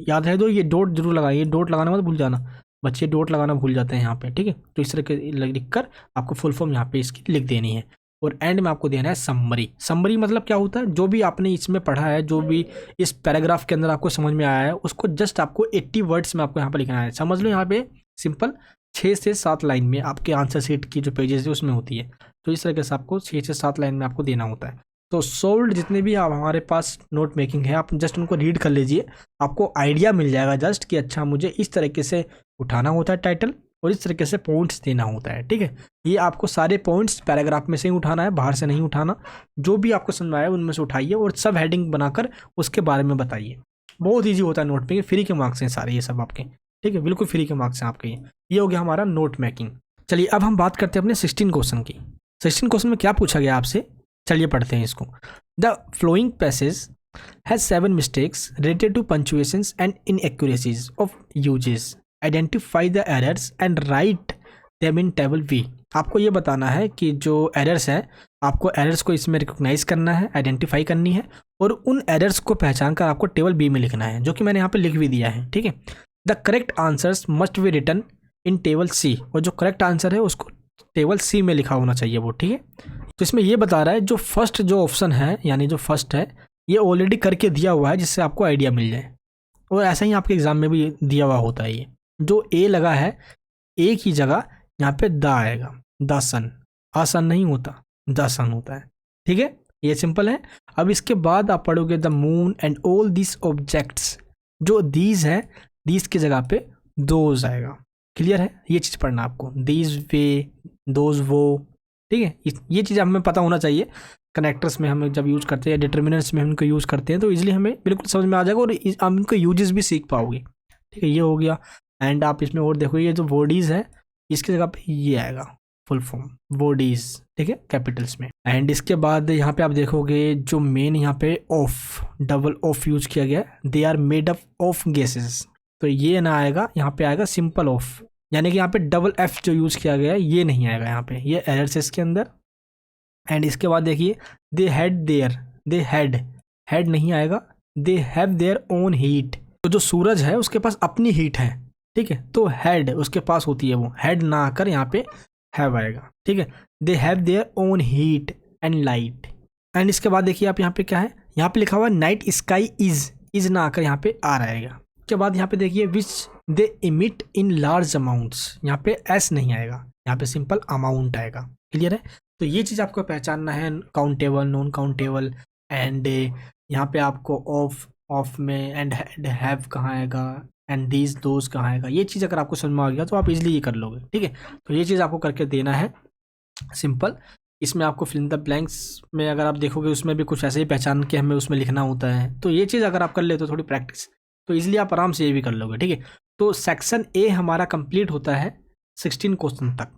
याद है, तो ये डॉट जरूर लगाइए, डॉट लगाना मत भूल जाना, बच्चे डॉट लगाना भूल जाते हैं यहाँ पे, ठीक है। तो इस तरह के लिख कर आपको फुल फॉर्म यहाँ पे इसकी लिख देनी है। और एंड में आपको देना है समरी। समरी मतलब क्या होता है, जो भी आपने इसमें पढ़ा है, जो भी इस पैराग्राफ के अंदर आपको समझ में आया है उसको जस्ट आपको 80 वर्ड्स में आपको यहाँ पर लिखना है। समझ लो यहाँ पे सिंपल 6 से 7 लाइन में आपके आंसर शीट की जो पेजेस है उसमें होती है। तो इस तरीके से आपको 6 से 7 लाइन में आपको देना होता है। तो सोल्ड जितने भी आप हमारे पास नोट मेकिंग है आप जस्ट उनको रीड कर लीजिए, आपको आइडिया मिल जाएगा जस्ट कि अच्छा मुझे इस तरीके से उठाना होता है टाइटल और इस तरीके से पॉइंट्स देना होता है, ठीक है। ये आपको सारे पॉइंट्स पैराग्राफ में से ही उठाना है, बाहर से नहीं उठाना। जो भी आपको समझ में आया उनमें से उठाइए और सब हेडिंग बनाकर उसके बारे में बताइए। बहुत ईजी होता है नोट मेकिंग, फ्री के मार्क्स हैं सारे ये सब आपके, ठीक है, बिल्कुल फ्री के मार्क्स हैं आपके। ये हो गया हमारा नोट मेकिंग। चलिए अब हम बात करते हैं अपने 16 क्वेश्चन की। 16 क्वेश्चन में क्या पूछा गया आपसे, चलिए पढ़ते हैं इसको। The following passage has 7 mistakes related to punctuations and inaccuracies of usages, identify the errors and write them in table V। आपको ये बताना है कि जो एरर्स हैं आपको एरर्स को इसमें रिकॉग्नाइज करना है, आइडेंटिफाई करनी है और उन एरर्स को पहचान कर आपको टेबल B में लिखना है, जो कि मैंने यहाँ पे लिख भी दिया है, ठीक है। The correct answers must be written in table C, और जो करेक्ट आंसर है उसको टेबल C में लिखा होना चाहिए वो, ठीक है। तो इसमें ये बता रहा है जो फर्स्ट जो ऑप्शन है यानी जो फर्स्ट है ये ऑलरेडी करके दिया हुआ है जिससे आपको आइडिया मिल जाए, और ऐसा ही आपके एग्जाम में भी दिया हुआ होता है। ये जो A लगा है A की जगह यहाँ पे द आएगा, द सन, आसन नहीं होता, द सन होता है, ठीक है। ये सिंपल है। अब इसके बाद आप पढ़ोगे the moon and all this objects, जो दीज है दीज की जगह पे दोज आएगा, क्लियर है। ये चीज़ पढ़ना आपको, दीज वे दोज वो, ठीक है। ये चीज़ हमें पता होना चाहिए। कनेक्टर्स में हम जब यूज़ करते हैं, डिटर्मिनेंट्स में हम इनको यूज़ करते हैं तो इजीली हमें बिल्कुल समझ में आ जाएगा और आप इनको यूजेस भी सीख पाओगे, ठीक है। ये हो गया। एंड आप इसमें और देखो ये जो बॉडीज़ है इसकी जगह पे ये आएगा फुल फॉर्म बॉडीज़, ठीक है, कैपिटल्स में। एंड इसके बाद यहाँ पे आप देखोगे जो मेन यहाँ पे ऑफ, डबल ऑफ यूज किया गया, they are made up of gases, तो ये ना आएगा, यहाँ पे आएगा सिंपल ऑफ, यानी कि यहाँ पे डबल F जो यूज़ किया गया है ये नहीं आएगा यहाँ पे, ये एरर्स है इसके अंदर। एंड इसके बाद देखिए they had there, they had नहीं आएगा, they have their own heat, तो जो सूरज है उसके पास अपनी हीट है, ठीक है, तो हैड उसके पास होती है वो, हैड ना आकर यहाँ पे हैव आएगा, ठीक है। They have their own heat and light. And इसके बाद देखिए आप यहाँ पे क्या है, यहाँ पे लिखा हुआ नाइट स्काई इज ना आकर यहाँ पे आ रहेगा। उसके बाद यहाँ पे देखिए विच दे इमिट इन लार्ज अमाउंट्स, यहाँ पे एस नहीं आएगा, यहाँ पे सिंपल अमाउंट आएगा, क्लियर है। तो ये चीज़ आपको पहचानना है, काउंटेबल नॉन काउंटेबल। एंड यहाँ पे आपको ऑफ में एंड हैव कहाँ आएगा एंड दीज दोज कहाँ आएगा, ये चीज़ अगर आपको समझ में आ गया तो आप इजीली ये कर लोगे, ठीक है। तो ये चीज़ आपको करके देना है सिंपल। इसमें आपको फिल इन द ब्लैंक्स में अगर आप देखोगे उसमें भी कुछ ऐसे ही पहचान के हमें उसमें लिखना होता है। तो ये चीज़ अगर आप कर ले तो थोड़ी प्रैक्टिस, तो इसलिए आप आराम से ये भी कर लोगे, ठीक है। तो सेक्शन ए हमारा कंप्लीट होता है 16 क्वेश्चन तक।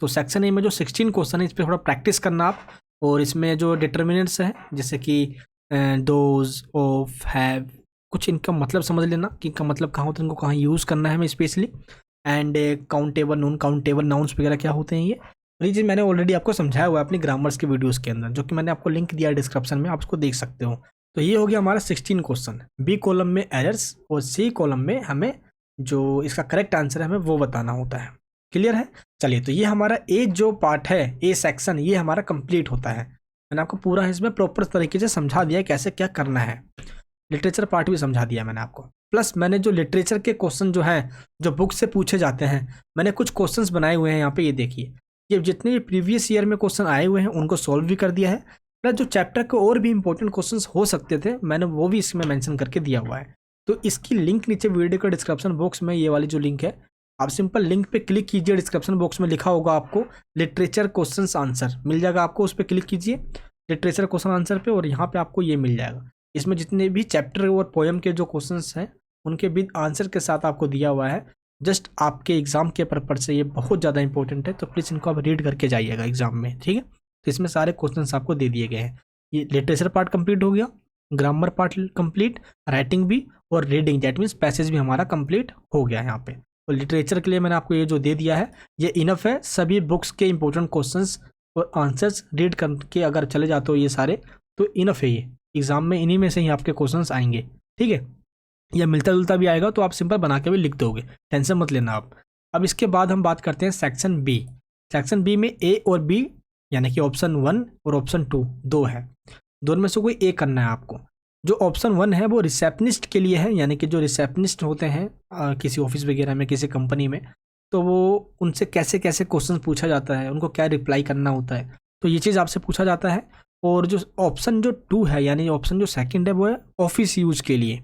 तो सेक्शन ए में जो 16 क्वेश्चन है इस पर थोड़ा प्रैक्टिस करना आप। और इसमें जो डिटर्मिनेंट्स हैं जैसे कि डोज, ऑफ, हैव, कुछ इनका मतलब समझ लेना कि इनका मतलब कहाँ होता है, इनको कहाँ यूज़ करना है हमें specially. And countable, non countable nouns वगैरह क्या होते हैं ये। और ये चीज़ मैंने ऑलरेडी आपको समझाया हुआ है अपनी ग्रामर्स के वीडियोस के अंदर, जो कि मैंने आपको लिंक दिया है डिस्क्रिप्शन में, आप उसको देख सकते हो। तो ये हो गया हमारा 16 क्वेश्चन। बी कॉलम में एरर्स और सी कॉलम में हमें जो इसका करेक्ट आंसर है हमें वो बताना होता है। क्लियर है? चलिए, तो ये हमारा ए जो पार्ट है, ए सेक्शन, ये हमारा कंप्लीट होता है। मैंने आपको पूरा इसमें प्रॉपर तरीके से समझा दिया है कैसे क्या करना है। लिटरेचर पार्ट भी समझा दिया मैंने आपको। प्लस मैंने जो लिटरेचर के क्वेश्चन जो हैं, जो बुक से पूछे जाते हैं, मैंने कुछ क्वेश्चंस बनाए हुए हैं यहाँ पे, ये देखिए। ये जितने भी प्रीवियस ईयर में क्वेश्चन आए हुए हैं उनको सॉल्व भी कर दिया है। प्लस जो चैप्टर के और भी इंपॉर्टेंट क्वेश्चंस हो सकते थे मैंने वो भी इसमें मेंशन करके दिया हुआ है। तो इसकी लिंक नीचे वीडियो का डिस्क्रिप्शन बॉक्स में, ये वाली जो लिंक है, आप सिंपल लिंक पे क्लिक कीजिए। डिस्क्रिप्शन बॉक्स में लिखा होगा आपको लिटरेचर क्वेश्चंस आंसर, मिल जाएगा आपको। उस पर क्लिक कीजिए लिटरेचर क्वेश्चन आंसर पे, और यहाँ पे आपको ये मिल जाएगा। इसमें जितने भी चैप्टर और पोएम के जो क्वेश्चंस हैं उनके विद आंसर के साथ आपको दिया हुआ है। जस्ट आपके एग्जाम के पर्पज से ये बहुत ज़्यादा इंपॉर्टेंट है, तो प्लीज़ इनको आप रीड करके जाइएगा एग्जाम में, ठीक है। तो इसमें सारे क्वेश्चंस आपको दे दिए गए हैं। ये लिटरेचर पार्ट कंप्लीट हो गया, ग्रामर पार्ट कंप्लीट, राइटिंग भी, और रीडिंग दैट मीन्स पैसेज भी हमारा कंप्लीट हो गया है यहाँ पे। और लिटरेचर के लिए मैंने आपको ये जो दे दिया है ये इनफ है। सभी बुक्स के इंपॉर्टेंट क्वेश्चंस और आंसर्स रीड करके अगर चले जाते हो ये सारे, तो इनफ है। ये एग्जाम में इन्हीं में से ही आपके क्वेश्चंस आएंगे, ठीक है। या मिलता जुलता भी आएगा तो आप सिंपल बना के भी लिख दोगे, टेंशन मत लेना आप। अब इसके बाद हम बात करते हैं सेक्शन बी। सेक्शन बी में ए और बी यानी कि ऑप्शन 1 और ऑप्शन 2 दो है, दोनों में से कोई ए करना है आपको। जो ऑप्शन 1 है वो रिसेप्शनिस्ट के लिए है, यानी कि जो रिसेप्शनिस्ट होते हैं किसी ऑफिस वगैरह में, किसी कंपनी में, तो वो उनसे कैसे कैसे क्वेश्चन पूछा जाता है, उनको क्या रिप्लाई करना होता है, तो ये चीज़ आपसे पूछा जाता है। और जो ऑप्शन जो 2 है यानी ऑप्शन जो सेकंड है वो है ऑफिस यूज के लिए,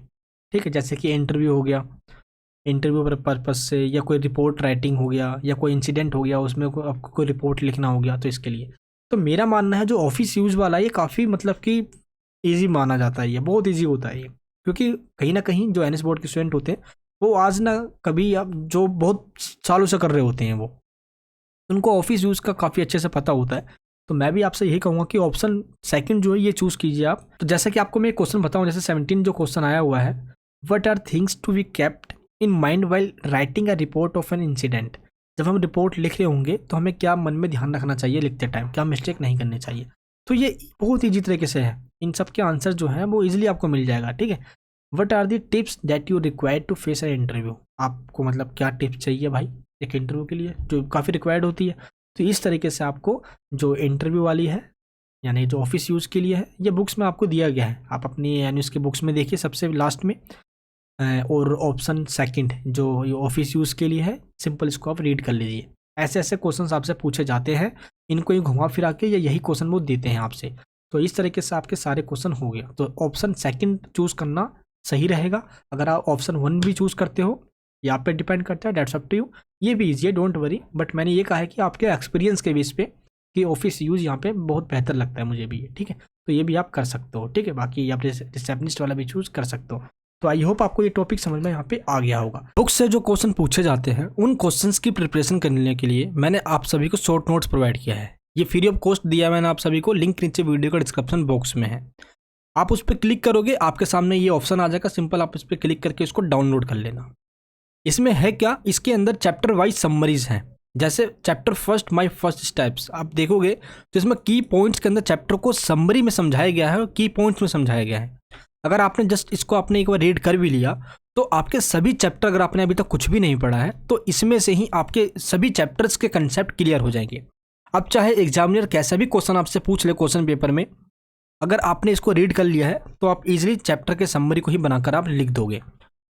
ठीक है। जैसे कि इंटरव्यू हो गया, इंटरव्यू पर्पज से, या कोई रिपोर्ट राइटिंग हो गया, या कोई इंसिडेंट हो गया उसमें आपको कोई रिपोर्ट लिखना हो गया, तो इसके लिए। तो मेरा मानना है जो ऑफिस यूज वाला ये काफ़ी मतलब कि ईजी माना जाता है, ये बहुत ईजी होता है ये। क्योंकि कहीं ना कहीं जो एनएस बोर्ड के स्टूडेंट होते हैं वो आज ना कभी अब जो बहुत सालों से कर रहे होते हैं वो, उनको ऑफिस यूज़ का काफ़ी अच्छे से पता होता है। तो मैं भी आपसे यही कहूँगा कि ऑप्शन सेकंड जो है ये चूज़ कीजिए आप। तो जैसा कि आपको मैं एक क्वेश्चन बताऊँ, जैसे 17 जो क्वेश्चन आया हुआ है, what are things to be kept in mind while writing a report of an incident. जब हम रिपोर्ट लिख रहे होंगे तो हमें क्या मन में ध्यान रखना चाहिए लिखते टाइम, क्या मिस्टेक नहीं करनी चाहिए। तो ये बहुत ईजी तरीके से है, इन सब के आंसर जो है वो ईजिली आपको मिल जाएगा, ठीक है। What are the tips that you required to face an interview. आपको मतलब क्या टिप्स चाहिए भाई एक इंटरव्यू के लिए, जो काफ़ी रिक्वायर्ड होती है। तो इस तरीके से आपको जो इंटरव्यू वाली है यानी जो ऑफिस यूज़ के लिए है, ये बुक्स में आपको दिया गया है। आप अपनी एनयूज़ के बुक्स में देखिए सबसे लास्ट में। और ऑप्शन सेकंड जो ये ऑफिस यूज़ के लिए है, सिंपल इसको आप रीड कर लीजिए। ऐसे ऐसे क्वेश्चंस आपसे पूछे जाते हैं, इनको ही घुमा फिरा के या यही क्वेश्चन वो देते हैं आपसे। तो इस तरीके से आपके सारे क्वेश्चन हो गया। तो ऑप्शन सेकंड चूज़ करना सही रहेगा। अगर आप ऑप्शन 1 भी चूज़ करते हो, ये आप पे डिपेंड करता है, डेट्स अप टू यू। ये भी ईजी है, डोंट वरी। बट मैंने ये कहा है कि आपके एक्सपीरियंस के बेस पे कि ऑफिस यूज़ यहाँ पे बहुत बेहतर लगता है मुझे भी ये, ठीक है। तो ये भी आप कर सकते हो, ठीक है। बाकी आप रिसेप्शनिस्ट वाला भी चूज़ कर सकते हो। तो आई होप आपको ये टॉपिक समझ में यहाँ पे आ गया होगा। बुक से जो क्वेश्चन पूछे जाते हैं उन क्वेश्चंस की प्रिपरेशन करने के लिए मैंने आप सभी को शॉर्ट नोट्स प्रोवाइड किया है। ये फ्री ऑफ कॉस्ट दिया है मैंने आप सभी को, लिंक नीचे वीडियो का डिस्क्रिप्शन बॉक्स में है। आप उस पर क्लिक करोगे, आपके सामने ये ऑप्शन आ जाएगा, सिंपल आप उस पर क्लिक करके इसको डाउनलोड कर लेना। इसमें है क्या, इसके अंदर चैप्टर वाइज समरीज हैं। जैसे chapter first my first steps आप देखोगे तो इसमें की पॉइंट्स के अंदर चैप्टर को समरी में समझाया गया है और की पॉइंट्स में समझाया गया है। अगर आपने जस्ट इसको आपने एक बार रीड कर भी लिया तो आपके सभी चैप्टर, अगर आपने अभी तक कुछ भी नहीं पढ़ा है तो इसमें से ही आपके सभी चैप्टर्स के कंसेप्ट क्लियर हो जाएंगे। अब चाहे एग्जामिनर कैसा भी क्वेश्चन आपसे पूछ ले क्वेश्चन पेपर में, अगर आपने इसको रीड कर लिया है तो आप इजीली चैप्टर के समरी को ही बनाकर आप लिख दोगे।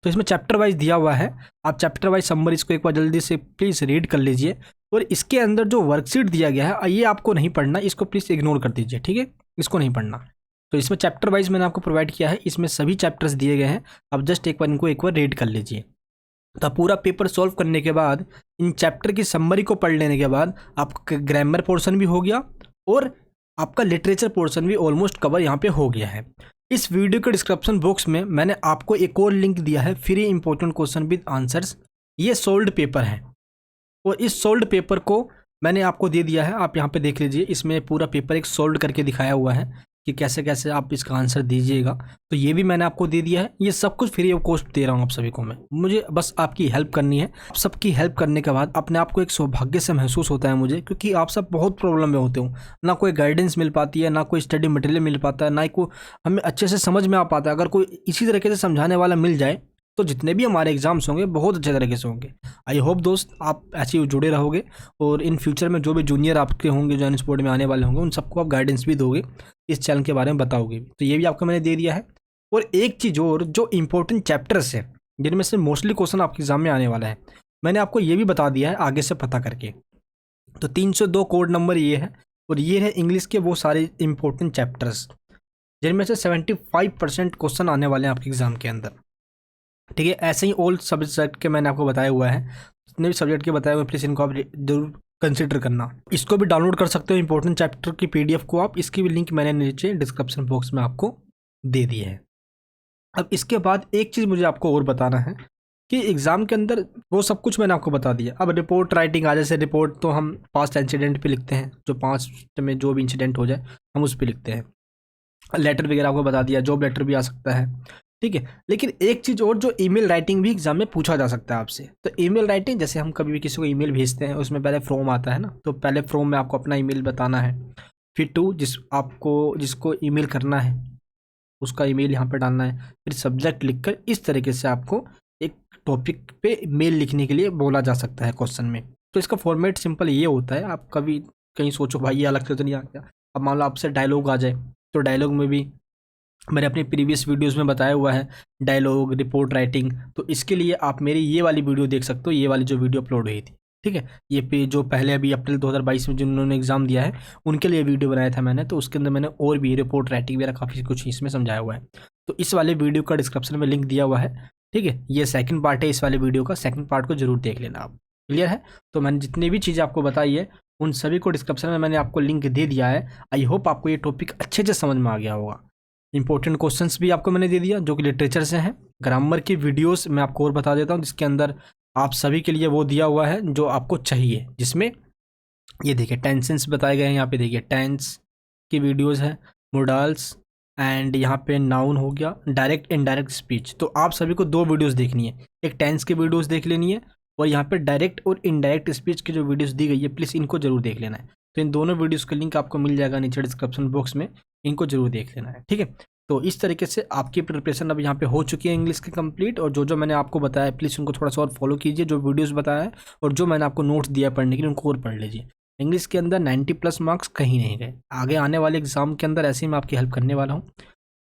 तो इसमें चैप्टर वाइज दिया हुआ है, आप चैप्टर वाइज समरी इसको एक बार जल्दी से प्लीज़ रीड कर लीजिए। और इसके अंदर जो वर्कशीट दिया गया है ये आपको नहीं पढ़ना, इसको प्लीज़ इग्नोर कर दीजिए, ठीक है, इसको नहीं पढ़ना। तो इसमें चैप्टर वाइज मैंने आपको प्रोवाइड किया है, इसमें सभी चैप्टर्स दिए गए हैं। आप जस्ट एक बार इनको एक बार रीड कर लीजिए। तो पूरा पेपर सॉल्व करने के बाद इन चैप्टर की समरी को पढ़ लेने के बाद आपका ग्रामर पोर्शन भी हो गया और आपका लिटरेचर पोर्शन भी ऑलमोस्ट कवर यहाँ पे हो गया है। इस वीडियो के डिस्क्रिप्शन बॉक्स में मैंने आपको एक और लिंक दिया है, free important question with answers. ये सोल्ड पेपर है और इस सोल्ड पेपर को मैंने आपको दे दिया है, आप यहाँ पे देख लीजिए। इसमें पूरा पेपर एक सोल्ड करके दिखाया हुआ है कि कैसे कैसे आप इसका आंसर दीजिएगा। तो ये भी मैंने आपको दे दिया है। ये सब कुछ फ्री ऑफ कॉस्ट दे रहा हूँ आप सभी को मैं। मुझे बस आपकी हेल्प करनी है। आप सबकी हेल्प करने के बाद अपने आप को एक सौभाग्य से महसूस होता है मुझे, क्योंकि आप सब बहुत प्रॉब्लम में होते हो। ना कोई गाइडेंस मिल पाती है, ना कोई स्टडी मटेरियल मिल पाता है, ना कोई हमें अच्छे से समझ में आ पाता है। अगर कोई इसी तरीके से समझाने वाला मिल जाए तो जितने भी हमारे एग्जाम्स होंगे बहुत अच्छे तरीके से होंगे। आई होप दोस्त आप ऐसे ही जुड़े रहोगे और इन फ्यूचर में जो भी जूनियर आपके होंगे, जो स्पोर्ट में आने वाले होंगे, उन सबको आप गाइडेंस भी दोगे, इस चैनल के बारे में बताओगे भी। तो ये भी आपको मैंने दे दिया है। और एक चीज़ और, जो इंपॉर्टेंट चैप्टर्स है जिनमें से मोस्टली क्वेश्चन आपके एग्जाम में आने वाला है, मैंने आपको ये भी बता दिया है आगे से पता करके। तो 302 कोड नंबर ये है और ये है इंग्लिश के वो सारे इंपॉर्टेंट चैप्टर्स जिनमें से 75% क्वेश्चन आने वाले हैं आपके एग्जाम के अंदर। ठीक है, ऐसे ही ऑल सब्जेक्ट के मैंने आपको बताया हुआ है। जितने भी सब्जेक्ट के बताए हुए प्लीज़ इनको आप जरूर कंसिडर करना। इसको भी डाउनलोड कर सकते हो, इंपॉर्टेंट चैप्टर की PDF को आप। इसकी भी लिंक मैंने नीचे डिस्क्रिप्शन बॉक्स में आपको दे दी है। अब इसके बाद एक चीज़ मुझे आपको और बताना है कि एग्ज़ाम के अंदर वो सब कुछ मैंने आपको बता दिया। अब रिपोर्ट राइटिंग आ, जैसे रिपोर्ट तो हम पास्ट इंसिडेंट पे लिखते हैं, जो पास्ट में जो भी इंसिडेंट हो जाए हम उस पर लिखते हैं। लेटर वगैरह आपको बता दिया, जॉब लेटर भी आ सकता है। ठीक है, लेकिन एक चीज़ और, जो ईमेल राइटिंग भी एग्जाम में पूछा जा सकता है आपसे। तो ईमेल राइटिंग, जैसे हम कभी भी किसी को ईमेल भेजते हैं उसमें पहले फॉर्म आता है ना, तो पहले फॉर्म में आपको अपना ईमेल बताना है। फिर जिसको ईमेल करना है उसका ईमेल यहाँ पर डालना है। फिर सब्जेक्ट लिखकर इस तरीके से आपको एक टॉपिक पे मेल लिखने के लिए बोला जा सकता है क्वेश्चन में। तो इसका फॉर्मेट सिंपल ये होता है। आप कभी कहीं सोचो भाई ये अलग से तो नहीं आ गया। अब मान लो आपसे डायलॉग आ जाए, तो डायलॉग में भी मैंने अपनी प्रीवियस वीडियोस में बताया हुआ है डायलॉग, रिपोर्ट राइटिंग। तो इसके लिए आप मेरी ये वाली वीडियो देख सकते हो, ये वाली जो वीडियो अपलोड हुई थी। ठीक है, ये पे जो पहले अभी अप्रैल 2022 में जिन्होंने एग्जाम दिया है उनके लिए वीडियो बनाया था मैंने। तो उसके अंदर मैंने और भी रिपोर्ट राइटिंग वगैरह काफ़ी कुछ इसमें समझाया हुआ है। तो इस वाले वीडियो का डिस्क्रिप्शन में लिंक दिया हुआ है। ठीक है, ये सेकंड पार्ट है इस वाले वीडियो का। सेकंड पार्ट को जरूर देख लेना आप। क्लियर है? तो मैंने जितनी भी चीज़ें आपको बताई है उन सभी को डिस्क्रिप्शन में मैंने आपको लिंक दे दिया है। आई होप आपको ये टॉपिक अच्छे से समझ में आ गया होगा। इंपॉर्टेंट क्वेश्चंस भी आपको मैंने दे दिया जो कि लिटरेचर से हैं। ग्रामर की वीडियोस मैं आपको और बता देता हूँ, जिसके अंदर आप सभी के लिए वो दिया हुआ है जो आपको चाहिए, जिसमें ये देखिए टेंसेंस बताए गए हैं। यहाँ पे देखिए टेंस की वीडियोस है, मोडाल्स, एंड यहाँ पे नाउन हो गया, डायरेक्ट इनडायरेक्ट स्पीच। तो आप सभी को 2 वीडियोस देखनी है, एक टेंस की वीडियोस देख लेनी है और यहाँ पे डायरेक्ट और इनडायरेक्ट स्पीच की जो वीडियोस दी गई है प्लीज़ इनको जरूर देख लेना है। तो इन दोनों वीडियोस का लिंक आपको मिल जाएगा नीचे डिस्क्रिप्शन बॉक्स में, इनको जरूर देख लेना है। ठीक है, तो इस तरीके से आपकी प्रिपरेशन अब यहाँ पे हो चुकी है इंग्लिश की कंप्लीट। और जो मैंने आपको बताया प्लीज़ उनको थोड़ा सा और फॉलो कीजिए, जो वीडियोस बताया है और जो मैंने आपको नोट्स दिया पढ़ने के लिए उनको और पढ़ लीजिए। इंग्लिश के अंदर 90+ मार्क्स कहीं नहीं गए। आगे आने वाले एग्जाम के अंदर ऐसे ही मैं आपकी हेल्प करने वाला हूँ।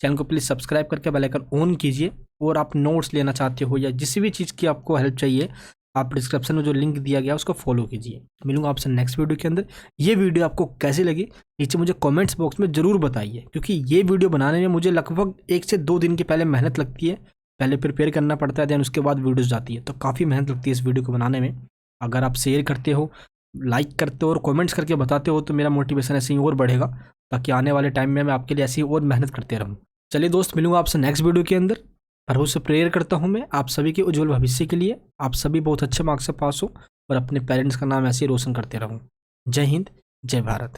चैनल को प्लीज़ सब्सक्राइब करके बेल आइकन ऑन कीजिए। और आप नोट्स लेना चाहते हो या जिस भी चीज़ की आपको हेल्प चाहिए, आप डिस्क्रिप्शन में जो लिंक दिया गया उसको फॉलो कीजिए। मिलूंगा आपसे नेक्स्ट वीडियो के अंदर। ये वीडियो आपको कैसी लगी नीचे मुझे कमेंट्स बॉक्स में ज़रूर बताइए, क्योंकि ये वीडियो बनाने में मुझे लगभग 1 से 2 दिन की पहले मेहनत लगती है। पहले प्रिपेयर करना पड़ता है, देन उसके बाद वीडियोज़ जाती है, तो काफ़ी मेहनत लगती है इस वीडियो को बनाने में। अगर आप शेयर करते हो, लाइक करते हो और कमेंट्स करके बताते हो तो मेरा मोटिवेशन ऐसे ही और बढ़ेगा, ताकि आने वाले टाइम में मैं आपके लिए ऐसे ही और मेहनत करते रहूँ। चलिए दोस्त, मिलूंगा आपसे नेक्स्ट वीडियो के अंदर। प्रभु से प्रेयर करता हूँ मैं आप सभी के उज्जवल भविष्य के लिए। आप सभी बहुत अच्छे मार्क्स से पास हो और अपने पेरेंट्स का नाम ऐसे ही रोशन करते रहूँ। जय हिंद, जय भारत।